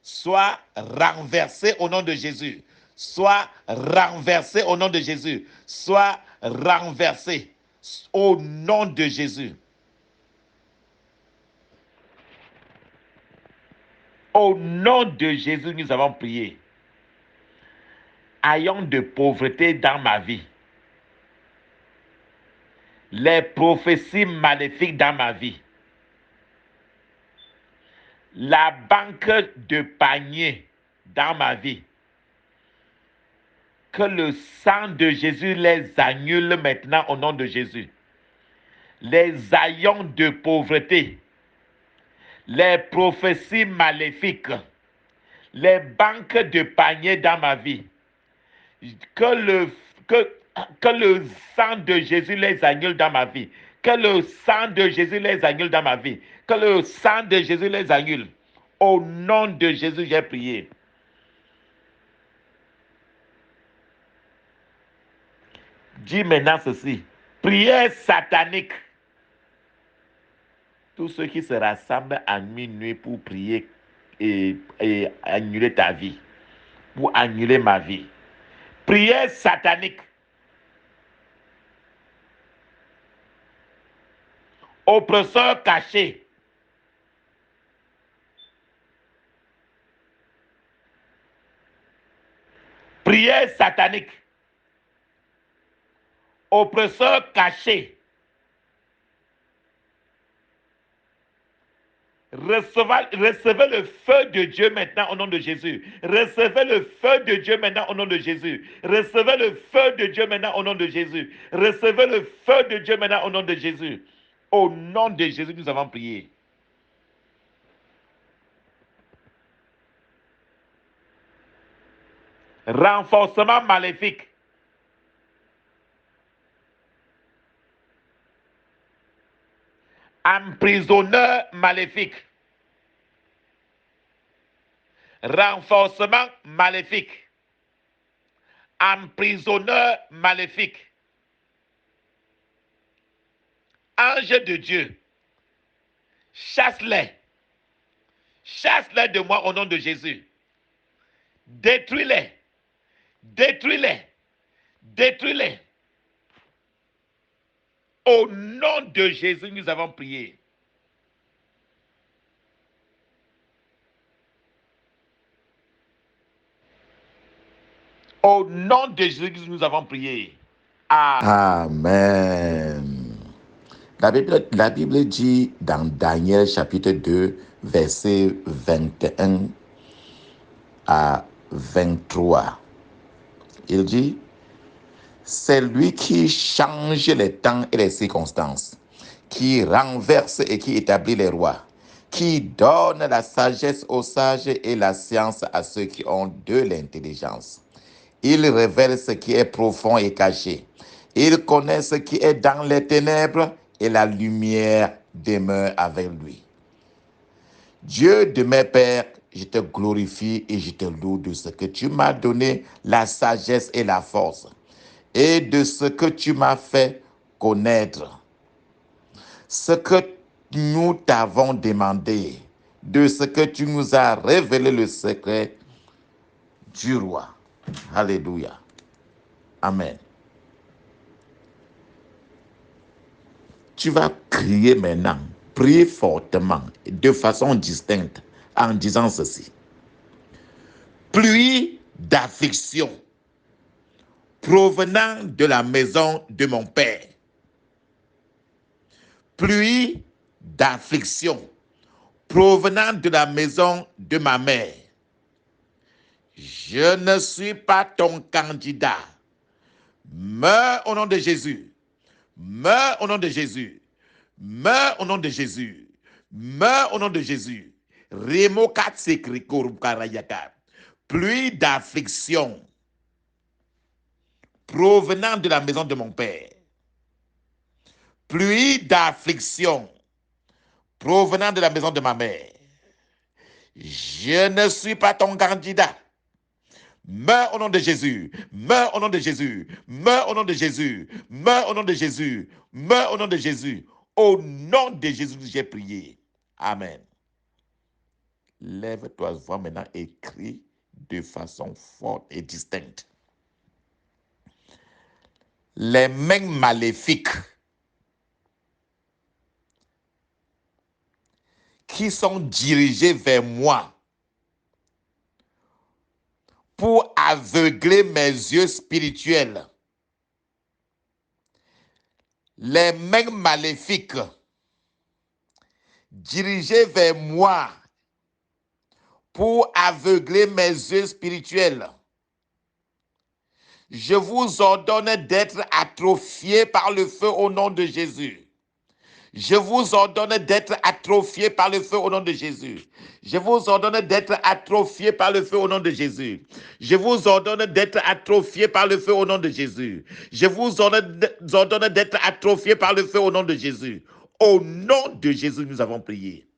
Soit renversé au nom de Jésus. Soit renversé au nom de Jésus. Soit renversé au nom de Jésus. Au nom de Jésus, nous avons prié. Ayant de pauvreté dans ma vie. Les prophéties maléfiques dans ma vie. La banque de panier dans ma vie. Que le sang de Jésus les annule maintenant au nom de Jésus. Les haillons de pauvreté, les prophéties maléfiques, les banques de panier dans ma vie. Que le sang de Jésus les annule dans ma vie. Que le sang de Jésus les annule dans ma vie. Que le sang de Jésus les annule. Au nom de Jésus, j'ai prié. Dis maintenant ceci. Prière satanique. Tous ceux qui se rassemblent à minuit pour prier et annuler ta vie, pour annuler ma vie. Prière satanique. Oppresseur caché. Prière satanique. Oppresseur caché. Recevez le feu de Dieu maintenant au nom de Jésus. Recevez le feu de Dieu maintenant au nom de Jésus. Recevez le feu de Dieu maintenant au nom de Jésus. Recevez le feu de Dieu maintenant au nom de Jésus. Au nom de Jésus, nous avons prié. Renforcement maléfique. Emprisonneur maléfique. Renforcement maléfique. Emprisonneur maléfique. anges de Dieu, chasse-les. Chasse-les de moi au nom de Jésus. Détruis-les. Détruis-les. Détruis-les. Au nom de Jésus, nous avons prié. Au nom de Jésus, nous avons prié. Amen. La Bible dit dans Daniel chapitre 2, verset 21 à 23. Il dit, c'est lui qui change les temps et les circonstances, qui renverse et qui établit les rois, qui donne la sagesse aux sages et la science à ceux qui ont de l'intelligence. Il révèle ce qui est profond et caché. Il connaît ce qui est dans les ténèbres et la lumière demeure avec lui. Dieu de mes pères, je te glorifie et je te loue de ce que tu m'as donné la sagesse et la force et de ce que tu m'as fait connaître. Ce que nous t'avons demandé, de ce que tu nous as révélé le secret du roi. Alléluia. Amen. Tu vas crier maintenant, prier fortement, de façon distincte, en disant ceci. Pluie d'affliction provenant de la maison de mon père. Pluie d'affliction provenant de la maison de ma mère. Je ne suis pas ton candidat. Meurs au nom de Jésus. Meurs au nom de Jésus. Meurs au nom de Jésus. Meurs au nom de Jésus. Pluie d'affliction provenant de la maison de mon père. Pluie d'affliction provenant de la maison de ma mère. Je ne suis pas ton candidat. Meurs au nom de Jésus. Meurs au nom de Jésus. Meurs au nom de Jésus. Meurs au nom de Jésus. Meurs au nom de Jésus. Au nom de Jésus, j'ai prié. Amen. Lève-toi, vois maintenant et crie de façon forte et distincte. Les mains maléfiques qui sont dirigées vers moi pour aveugler mes yeux spirituels. Les mains maléfiques dirigées vers moi pour aveugler mes yeux spirituels. Je vous ordonne d'être atrophiés par le feu au nom de Jésus. Je vous ordonne d'être atrophiés par le feu au nom de Jésus. Je vous ordonne d'être atrophiés par le feu au nom de Jésus. Je vous ordonne d'être atrophiés par le feu au nom de Jésus. Je vous ordonne d'être atrophiés par le feu au nom de Jésus. Au nom de Jésus, nous avons prié.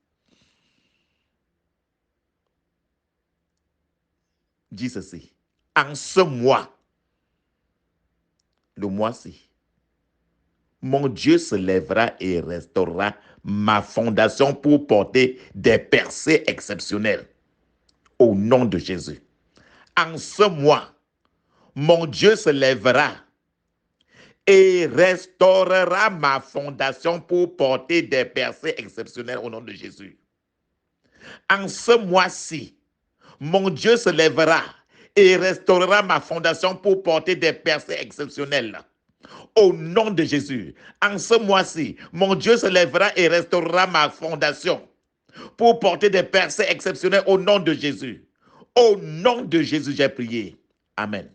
Dis ceci. En ce mois, le mois-ci, mon Dieu se lèvera et restaurera ma fondation pour porter des percées exceptionnelles. Au nom de Jésus. En ce mois, mon Dieu se lèvera et restaurera ma fondation pour porter des percées exceptionnelles au nom de Jésus. En ce mois-ci, mon Dieu se lèvera et restaurera ma fondation pour porter des percées exceptionnelles. Au nom de Jésus. En ce mois-ci, mon Dieu se lèvera et restaurera ma fondation pour porter des percées exceptionnelles au nom de Jésus. Au nom de Jésus, j'ai prié. Amen.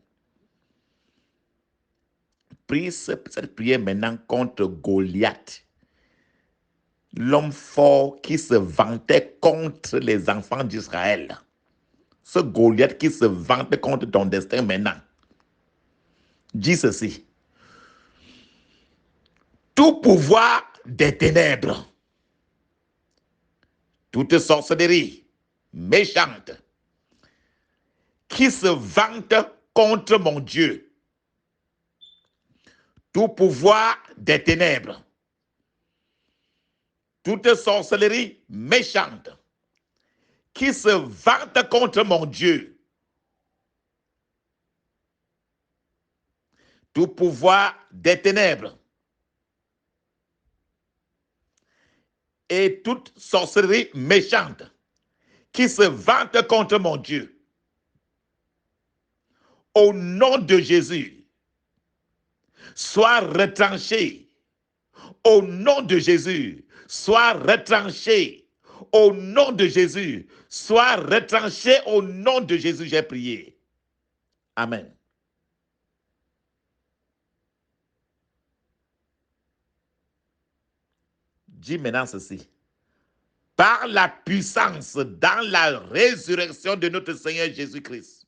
Prie cette prière maintenant contre Goliath, l'homme fort qui se vantait contre les enfants d'Israël. Ce Goliath qui se vante contre ton destin maintenant. Dis ceci. Tout pouvoir des ténèbres, toute sorcellerie méchante qui se vante contre mon Dieu, tout pouvoir des ténèbres toute sorcellerie méchante qui se vante contre mon Dieu, tout pouvoir des ténèbres et toute sorcellerie méchante qui se vante contre mon Dieu, au nom de Jésus, soit retranché. Au nom de Jésus, soit retranché. Au nom de Jésus, soit retranché. Au nom de Jésus, j'ai prié. Amen. Dis maintenant ceci. Par la puissance dans la résurrection de notre Seigneur Jésus-Christ.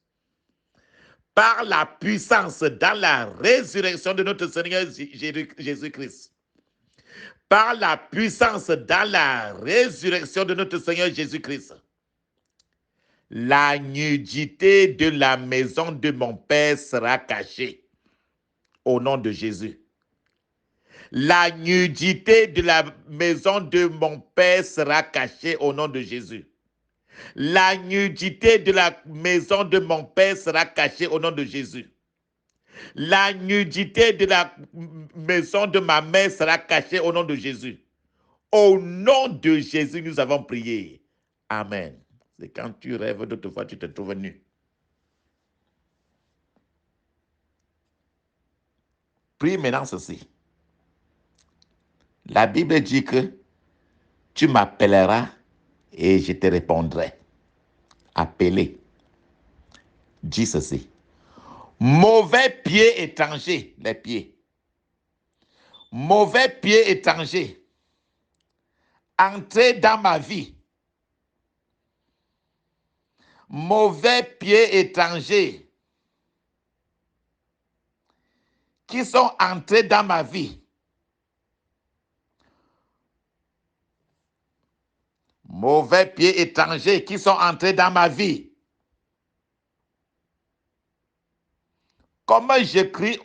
Par la puissance dans la résurrection de notre Seigneur Jésus-Christ. Par la puissance dans la résurrection de notre Seigneur Jésus-Christ. La nudité de la maison de mon Père sera cachée. Au nom de Jésus. La nudité de la maison de mon Père sera cachée au nom de Jésus. La nudité de la maison de mon Père sera cachée au nom de Jésus. La nudité de la maison de ma mère sera cachée au nom de Jésus. Au nom de Jésus, nous avons prié. Amen. C'est quand tu rêves d'autrefois, tu te trouves nu. Prie maintenant ceci. La Bible dit que tu m'appelleras et je te répondrai. Appelez. Dis ceci. Mauvais pied étranger, les pieds. Mauvais pied étranger. Entrez dans ma vie. Mauvais pieds étrangers qui sont entrés dans ma vie. Mauvais pieds étrangers qui sont entrés dans ma vie. Comme j'écris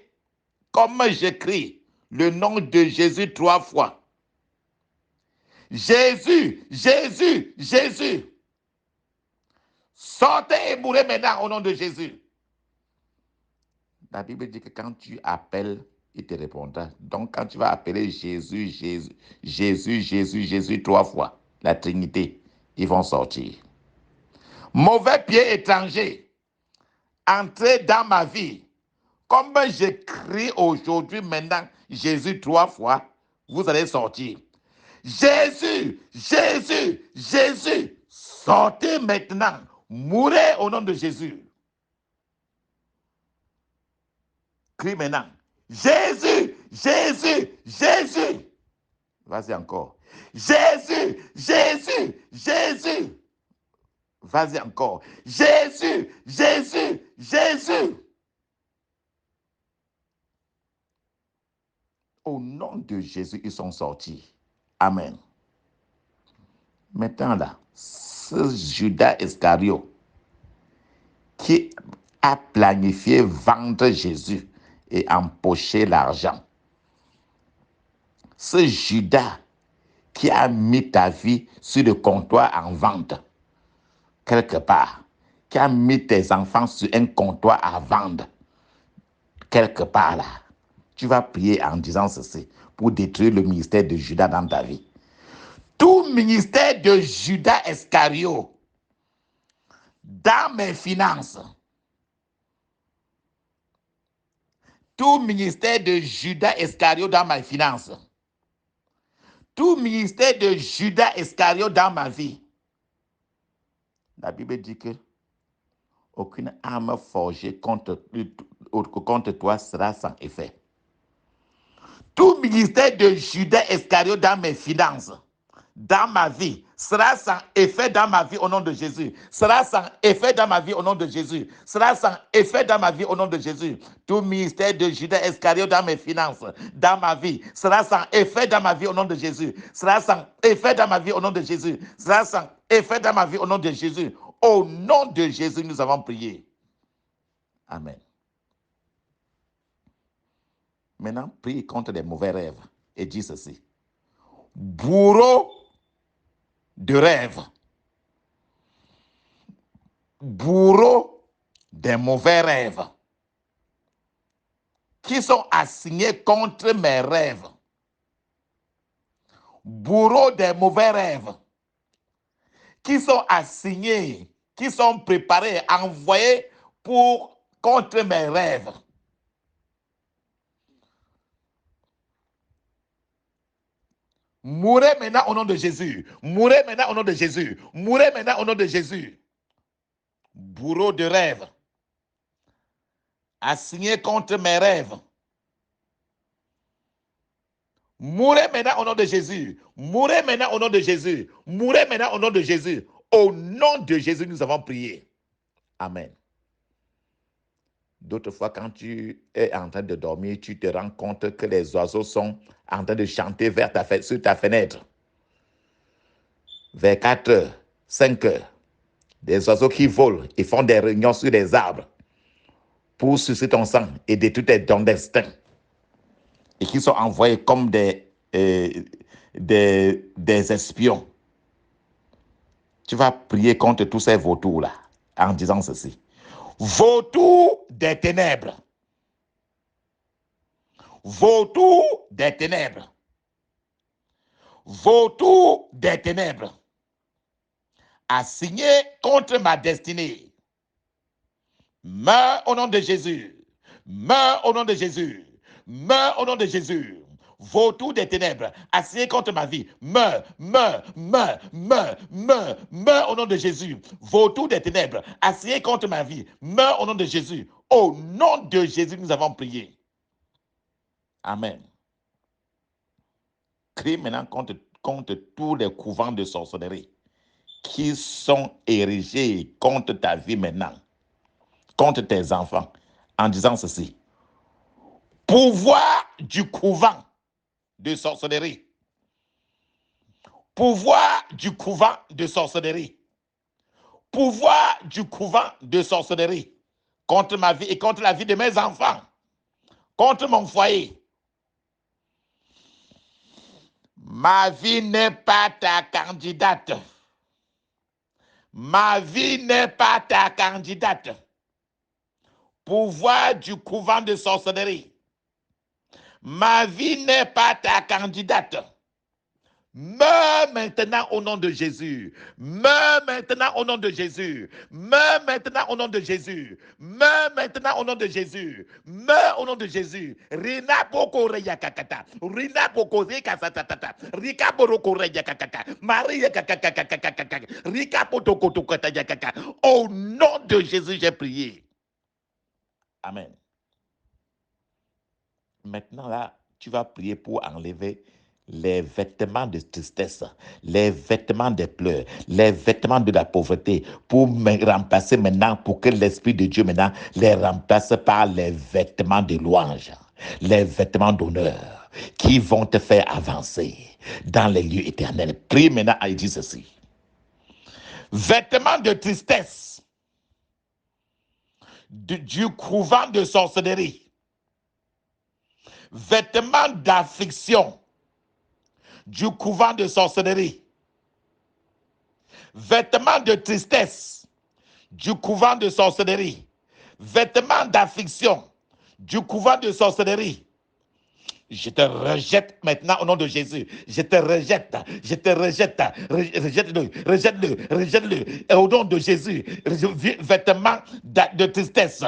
le nom de Jésus 3 fois. Jésus, Jésus, Jésus. Sortez et mourrez maintenant au nom de Jésus. La Bible dit que quand tu appelles, il te répondra. Donc quand tu vas appeler Jésus, Jésus, Jésus, Jésus, Jésus 3 fois, la Trinité, ils vont sortir. Mauvais pied étranger, entrez dans ma vie. Comme j'écris aujourd'hui, maintenant, Jésus 3 fois, vous allez sortir. Jésus, Jésus, Jésus, sortez maintenant. Mourez au nom de Jésus. Crie maintenant. Jésus, Jésus, Jésus. Vas-y encore. Jésus, Jésus, Jésus. Vas-y encore. Jésus, Jésus, Jésus. Au nom de Jésus, ils sont sortis. Amen. Maintenant là, ce Judas Iscariot qui a planifié vendre Jésus et empocher l'argent. Ce Judas qui a mis ta vie sur le comptoir en vente, quelque part, qui a mis tes enfants sur un comptoir à vendre, quelque part là, tu vas prier en disant ceci pour détruire le ministère de Judas dans ta vie. Tout ministère de Judas Iscariot dans mes finances, tout ministère de Judas Iscariot dans mes finances, tout ministère de Judas Iscariot dans ma vie. La Bible dit que aucune arme forgée contre toi sera sans effet. Tout ministère de Judas Iscariot dans mes finances, dans ma vie, sera sans effet dans ma vie au nom de Jésus. Sera sans effet dans ma vie au nom de Jésus. Sera sans effet dans ma vie au nom de Jésus. Tout ministère de Judas Iscariot dans mes finances, dans ma vie, sera sans effet dans ma vie au nom de Jésus. Sera sans effet dans ma vie au nom de Jésus. Sera sans effet dans ma vie au nom de Jésus. Au nom de Jésus, nous avons prié. Amen. Maintenant, prie contre les mauvais rêves et dis ceci. Bourreau de rêve, bourreaux des mauvais rêves, qui sont assignés contre mes rêves, bourreaux des mauvais rêves, qui sont assignés, qui sont préparés, envoyés contre mes rêves. Mourez maintenant au nom de Jésus. Mourez maintenant au nom de Jésus. Mourez maintenant au nom de Jésus. Bourreau de rêve, assigné contre mes rêves. Mourez maintenant au nom de Jésus. Mourez maintenant au nom de Jésus. Mourez maintenant au nom de Jésus. Au nom de Jésus, nous avons prié. Amen. D'autres fois, quand tu es en train de dormir, tu te rends compte que les oiseaux sont en train de chanter sur ta fenêtre. Vers 4 heures, 5 heures, des oiseaux qui volent et font des réunions sur les arbres pour sucer ton sang et détruire ton destin. Et qui sont envoyés comme des espions. Tu vas prier contre tous ces vautours-là en disant ceci. Vautours des ténèbres. Vautours des ténèbres. Vautours des ténèbres. Assigné contre ma destinée. Meurs au nom de Jésus. Meurs au nom de Jésus. Meurs au nom de Jésus. Vautour des ténèbres, assigné contre ma vie, meurs, meurs, meurs, meurs, meurs, meurs au nom de Jésus. Vautour des ténèbres, assigné contre ma vie, meurs au nom de Jésus. Au nom de Jésus, nous avons prié. Amen. Crie maintenant contre tous les couvents de sorcellerie qui sont érigés contre ta vie maintenant, contre tes enfants, en disant ceci. Pouvoir du couvent de sorcellerie. Pouvoir du couvent de sorcellerie. Pouvoir du couvent de sorcellerie contre ma vie et contre la vie de mes enfants, contre mon foyer. Ma vie n'est pas ta candidate. Ma vie n'est pas ta candidate. Pouvoir du couvent de sorcellerie. Ma vie n'est pas ta candidate. Meurs maintenant au nom de Jésus. Meurs maintenant au nom de Jésus. Meurs maintenant au nom de Jésus. Meurs maintenant au nom de Jésus. Meurs au nom de Jésus. Rina boko reya kakata. Rina boko reka satatata. Rika boroko reya kakata. Maria kakakakakakaka. Rika potoko tokata yakaka. Au nom de Jésus, j'ai prié. Amen. Maintenant là, tu vas prier pour enlever les vêtements de tristesse, les vêtements des pleurs, les vêtements de la pauvreté, pour me remplacer maintenant, pour que l'Esprit de Dieu maintenant les remplace par les vêtements de louange, les vêtements d'honneur, qui vont te faire avancer dans les lieux éternels. Prie maintenant et dis ceci. Vêtements de tristesse, du couvent de sorcellerie, vêtements d'affliction, du couvent de sorcellerie, vêtements de tristesse, du couvent de sorcellerie, vêtements d'affliction, du couvent de sorcellerie. Je te rejette maintenant au nom de Jésus. Je te rejette, je te rejette, rejette-le, rejette-le, rejette-le. Et au nom de Jésus, vêtements de tristesse,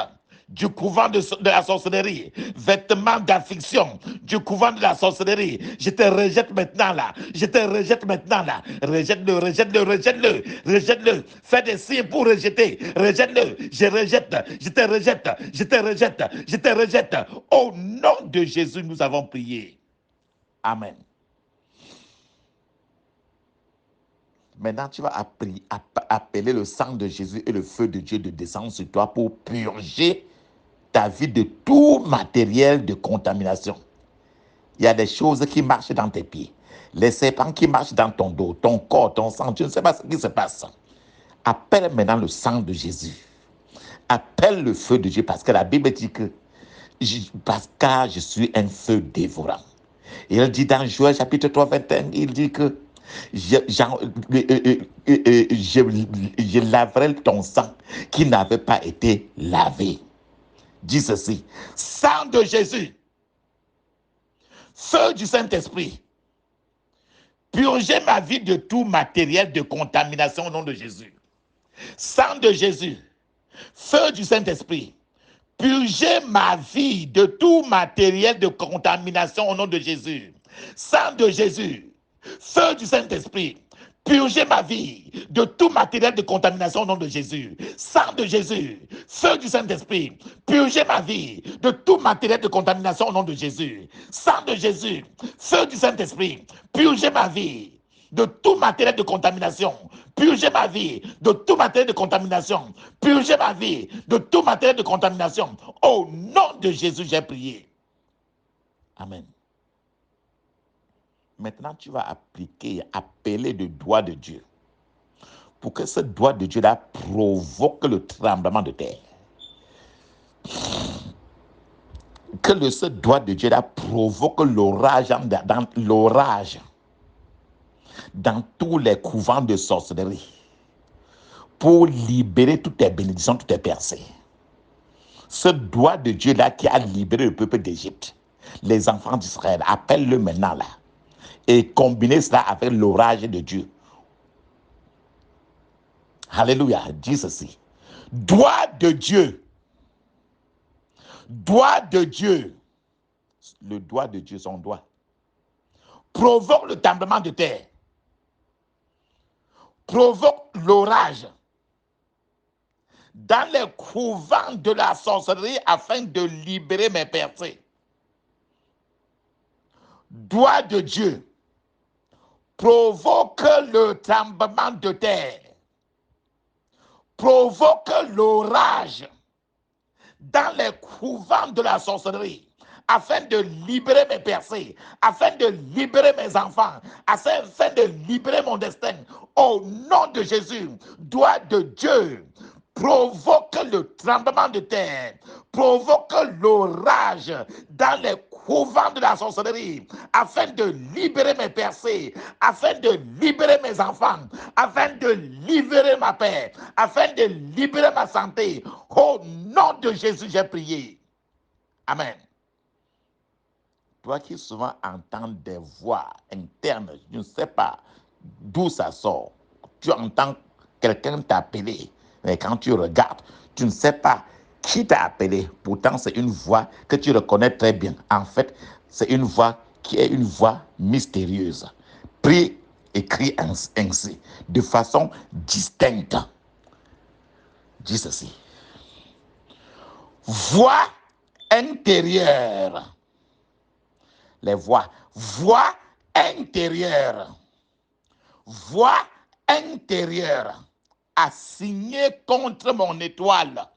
du couvent de la sorcellerie, vêtements d'affliction, du couvent de la sorcellerie. Je te rejette maintenant là. Je te rejette maintenant là. Rejette-le, rejette-le, rejette-le, rejette-le. Fais des signes pour rejeter. Rejette-le. Je rejette, je te rejette, je te rejette, je te rejette. Au nom de Jésus, nous avons prié. Amen. Maintenant, tu vas appeler le sang de Jésus et le feu de Dieu de descendre sur toi pour purger ta vie de tout matériel de contamination. Il y a des choses qui marchent dans tes pieds, les serpents qui marchent dans ton dos, ton corps, ton sang. Tu ne sais pas ce qui se passe. Appelle maintenant le sang de Jésus. Appelle le feu de Dieu, parce que la Bible dit que je suis un feu dévorant. Et il dit dans Joël chapitre 3, 21, il dit que Je laverai ton sang qui n'avait pas été lavé. Dis ceci. Sang de Jésus, feu du Saint-Esprit, purgez ma vie de tout matériel de contamination au nom de Jésus. Sang de Jésus, feu du Saint-Esprit, purgez ma vie de tout matériel de contamination au nom de Jésus. Sang de Jésus, feu du Saint-Esprit, purgez ma vie de tout matériel de contamination au nom de Jésus. Sang de Jésus, feu du Saint-Esprit, purgez ma vie de tout matériel de contamination au nom de Jésus. Sang de Jésus, feu du Saint-Esprit, purgez ma vie de tout matériel de contamination. Purgez ma vie de tout matériel de contamination. Purgez ma vie de tout matériel de contamination. Au nom de Jésus, j'ai prié. Amen. Maintenant, tu vas appeler le doigt de Dieu pour que ce doigt de Dieu-là provoque le tremblement de terre. Que ce doigt de Dieu-là provoque l'orage dans tous les couvents de sorcellerie pour libérer toutes tes bénédictions, toutes tes percées. Ce doigt de Dieu-là qui a libéré le peuple d'Égypte, les enfants d'Israël, appelle-le maintenant là. Et combinez cela avec l'orage de Dieu. Alléluia, dis ceci. Doigt de Dieu. Doigt de Dieu. Le doigt de Dieu, son doigt, provoque le tremblement de terre. Provoque l'orage dans les couvents de la sorcellerie afin de libérer mes percées. Doigt de Dieu, provoque le tremblement de terre. Provoque l'orage dans les couvents de la sorcellerie afin de libérer mes percées, afin de libérer mes enfants, afin de libérer mon destin. Au nom de Jésus, doigt de Dieu, provoque le tremblement de terre, provoque l'orage dans les couvents de la sorcellerie, afin de libérer mes percées, afin de libérer mes enfants, afin de libérer ma paix, afin de libérer ma santé. Au nom de Jésus, j'ai prié. Amen. Toi qui souvent entends des voix internes, je ne sais pas d'où ça sort. Tu entends quelqu'un t'appeler, mais quand tu regardes, tu ne sais pas qui t'a appelé. Pourtant, c'est une voix que tu reconnais très bien. En fait, c'est une voix qui est une voix mystérieuse. Prie et crie ainsi, de façon distincte. Dis ceci. Voix intérieure. Les voix. Voix intérieure. Voix intérieure. Assigné contre mon étoile.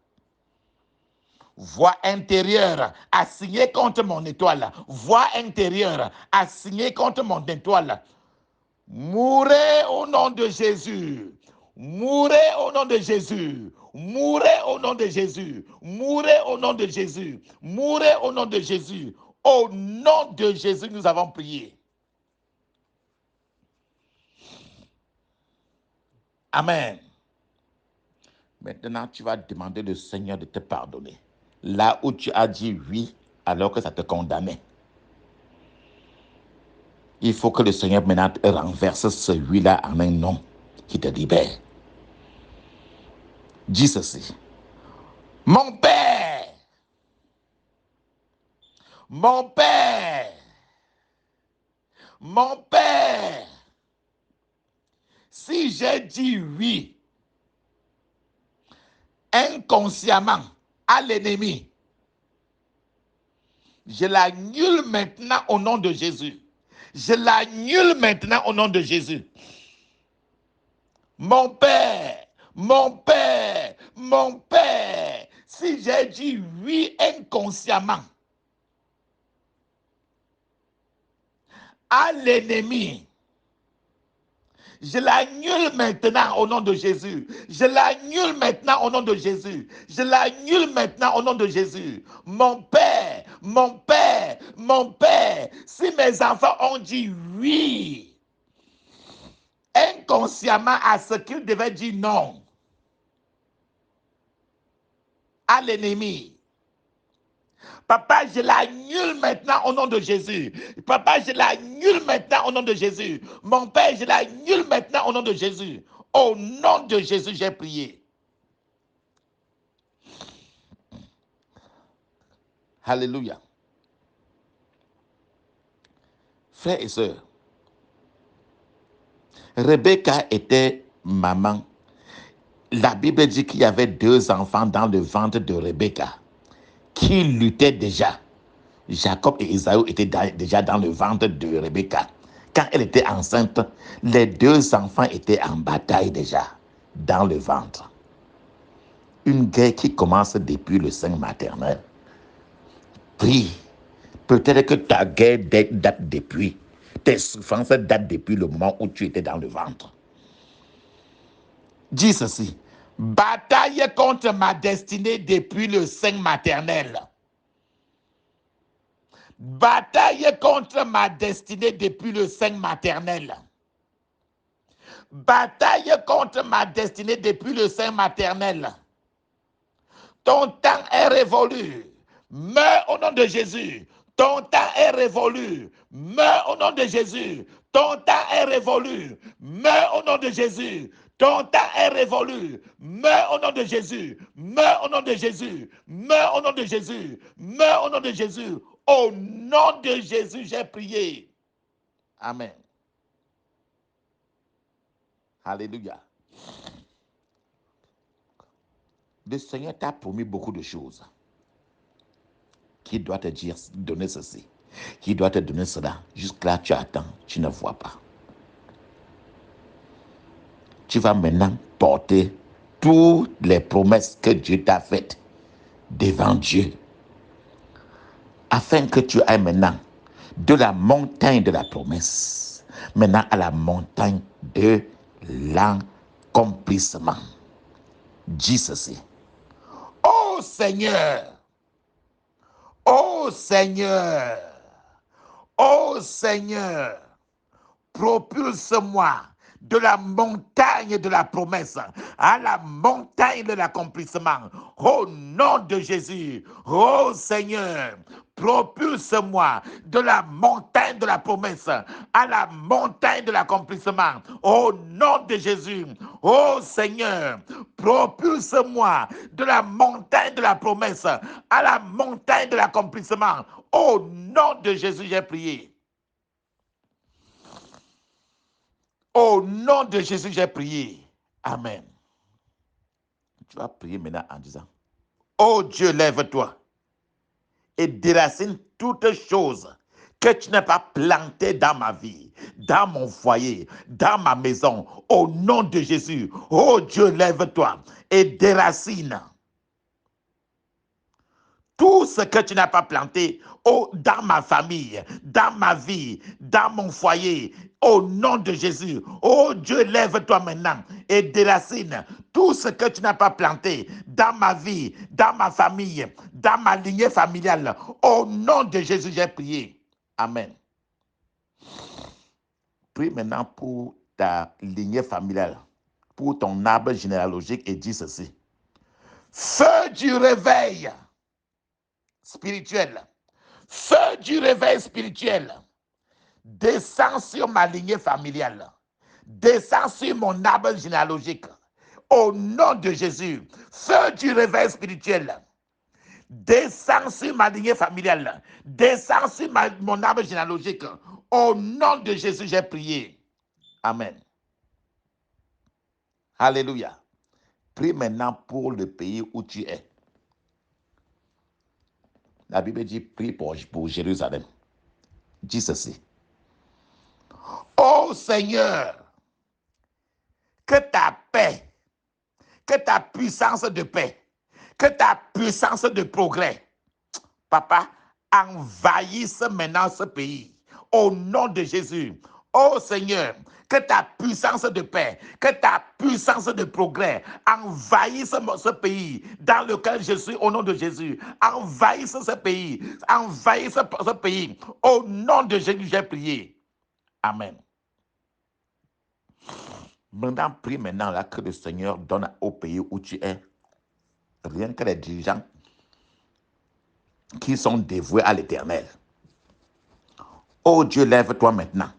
Voix intérieure, assignée contre mon étoile. Voix intérieure, assignée contre mon étoile. Mourez au nom de Jésus. Mourez au nom de Jésus. Mourez au nom de Jésus. Mourez au nom de Jésus. Mourez au nom de Jésus. Au nom de Jésus, nous avons prié. Amen. Maintenant, tu vas demander au Seigneur de te pardonner. Là où tu as dit oui, alors que ça te condamnait. Il faut que le Seigneur maintenant renverse celui-là en un nom qui te libère. Dis ceci. Mon Père, mon Père, mon Père, si j'ai dit oui inconsciemment à l'ennemi, je l'annule maintenant au nom de Jésus. Je l'annule maintenant au nom de Jésus. Mon Père, mon Père, mon Père, si j'ai dit oui inconsciemment à l'ennemi, je l'annule maintenant au nom de Jésus. Je l'annule maintenant au nom de Jésus. Je l'annule maintenant au nom de Jésus. Mon Père, mon Père, mon Père, si mes enfants ont dit oui consciemment à ce qu'il devait dire non à l'ennemi. Papa, je l'annule maintenant au nom de Jésus. Papa, je l'annule maintenant au nom de Jésus. Mon Père, je l'annule maintenant au nom de Jésus. Au nom de Jésus, j'ai prié. Alléluia. Frères et sœurs, Rebecca était maman. La Bible dit qu'il y avait 2 enfants dans le ventre de Rebecca qui luttaient déjà. Jacob et Ésaü étaient déjà dans le ventre de Rebecca. Quand elle était enceinte, les 2 enfants étaient en bataille déjà dans le ventre. Une guerre qui commence depuis le sein maternel. Prie. Peut-être que ta guerre date depuis. Tes souffrances datent depuis le moment où tu étais dans le ventre. Dis ceci. Bataille contre ma destinée depuis le sein maternel. Bataille contre ma destinée depuis le sein maternel. Bataille contre ma destinée depuis le sein maternel. Ton temps est révolu. Meurs au nom de Jésus. Ton temps est révolu. Meurs au nom de Jésus. Ton temps est révolu. Meurs au nom de Jésus. Ton temps est révolu. Meurs au nom de Jésus. Meurs au nom de Jésus. Meurs au nom de Jésus. Meurs au nom de Jésus. Au nom de Jésus, j'ai prié. Amen. Alléluia. Le Seigneur t'a promis beaucoup de choses. Qui doit te dire, donner ceci? Qui doit te donner cela? Jusque-là, tu attends, tu ne vois pas. Tu vas maintenant porter toutes les promesses que Dieu t'a faites devant Dieu, afin que tu ailles maintenant de la montagne de la promesse, maintenant à la montagne de l'accomplissement. Dis ceci. Ô Seigneur, ô Seigneur, ô Seigneur, propulse-moi de la montagne de la promesse à la montagne de l'accomplissement. Au nom de Jésus, ô Seigneur, propulse-moi de la montagne de la promesse à la montagne de l'accomplissement. Au nom de Jésus, ô Seigneur, propulse-moi de la montagne de la promesse à la montagne de l'accomplissement. Au nom de Jésus, j'ai prié. Au nom de Jésus, j'ai prié. Amen. Tu vas prier maintenant en disant, oh Dieu, lève-toi et déracine toutes choses que tu n'as pas plantées dans ma vie, dans mon foyer, dans ma maison. Au nom de Jésus, oh Dieu, lève-toi et déracine tout ce que tu n'as pas planté dans ma famille, dans ma vie, dans mon foyer, au nom de Jésus. Oh Dieu, lève-toi maintenant et déracine tout ce que tu n'as pas planté dans ma vie, dans ma famille, dans ma lignée familiale. Au nom de Jésus, j'ai prié. Amen. Prie maintenant pour ta lignée familiale, pour ton arbre généalogique et dis ceci. Feu du réveil spirituel. Feu du réveil spirituel, descend sur ma lignée familiale, descend sur mon arbre généalogique. Au nom de Jésus, feu du réveil spirituel, descend sur ma lignée familiale, descend sur mon arbre généalogique. Au nom de Jésus, j'ai prié. Amen. Alléluia. Prie maintenant pour le pays où tu es. La Bible dit, prie pour Jérusalem. Dis ceci. Ô Seigneur, que ta paix, que ta puissance de paix, que ta puissance de progrès, papa, envahisse maintenant ce pays. Au nom de Jésus. Ô Seigneur, que ta puissance de paix, que ta puissance de progrès envahisse ce pays dans lequel je suis au nom de Jésus. Envahisse ce pays. Envahisse ce pays. Au nom de Jésus, j'ai prié. Amen. Maintenant, prie maintenant là que le Seigneur donne au pays où tu es, rien que les dirigeants qui sont dévoués à l'Éternel. Oh Dieu, lève-toi maintenant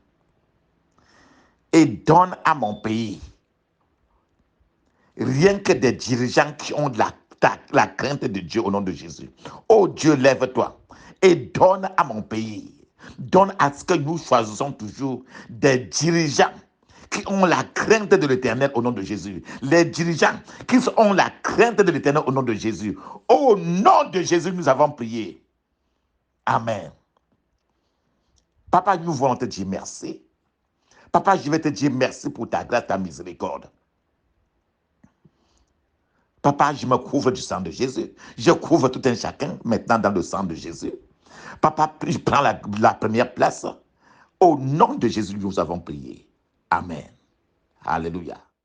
et donne à mon pays rien que des dirigeants qui ont la crainte de Dieu au nom de Jésus. Oh Dieu, lève-toi et donne à mon pays. Donne à ce que nous choisissons toujours des dirigeants qui ont la crainte de l'Éternel au nom de Jésus. Les dirigeants qui ont la crainte de l'Éternel au nom de Jésus. Au nom de Jésus, nous avons prié. Amen. Papa, nous voulons te dire merci. Papa, je vais te dire merci pour ta grâce, ta miséricorde. Papa, je me couvre du sang de Jésus. Je couvre tout un chacun maintenant dans le sang de Jésus. Papa, je prends la première place. Au nom de Jésus, nous avons prié. Amen. Alléluia.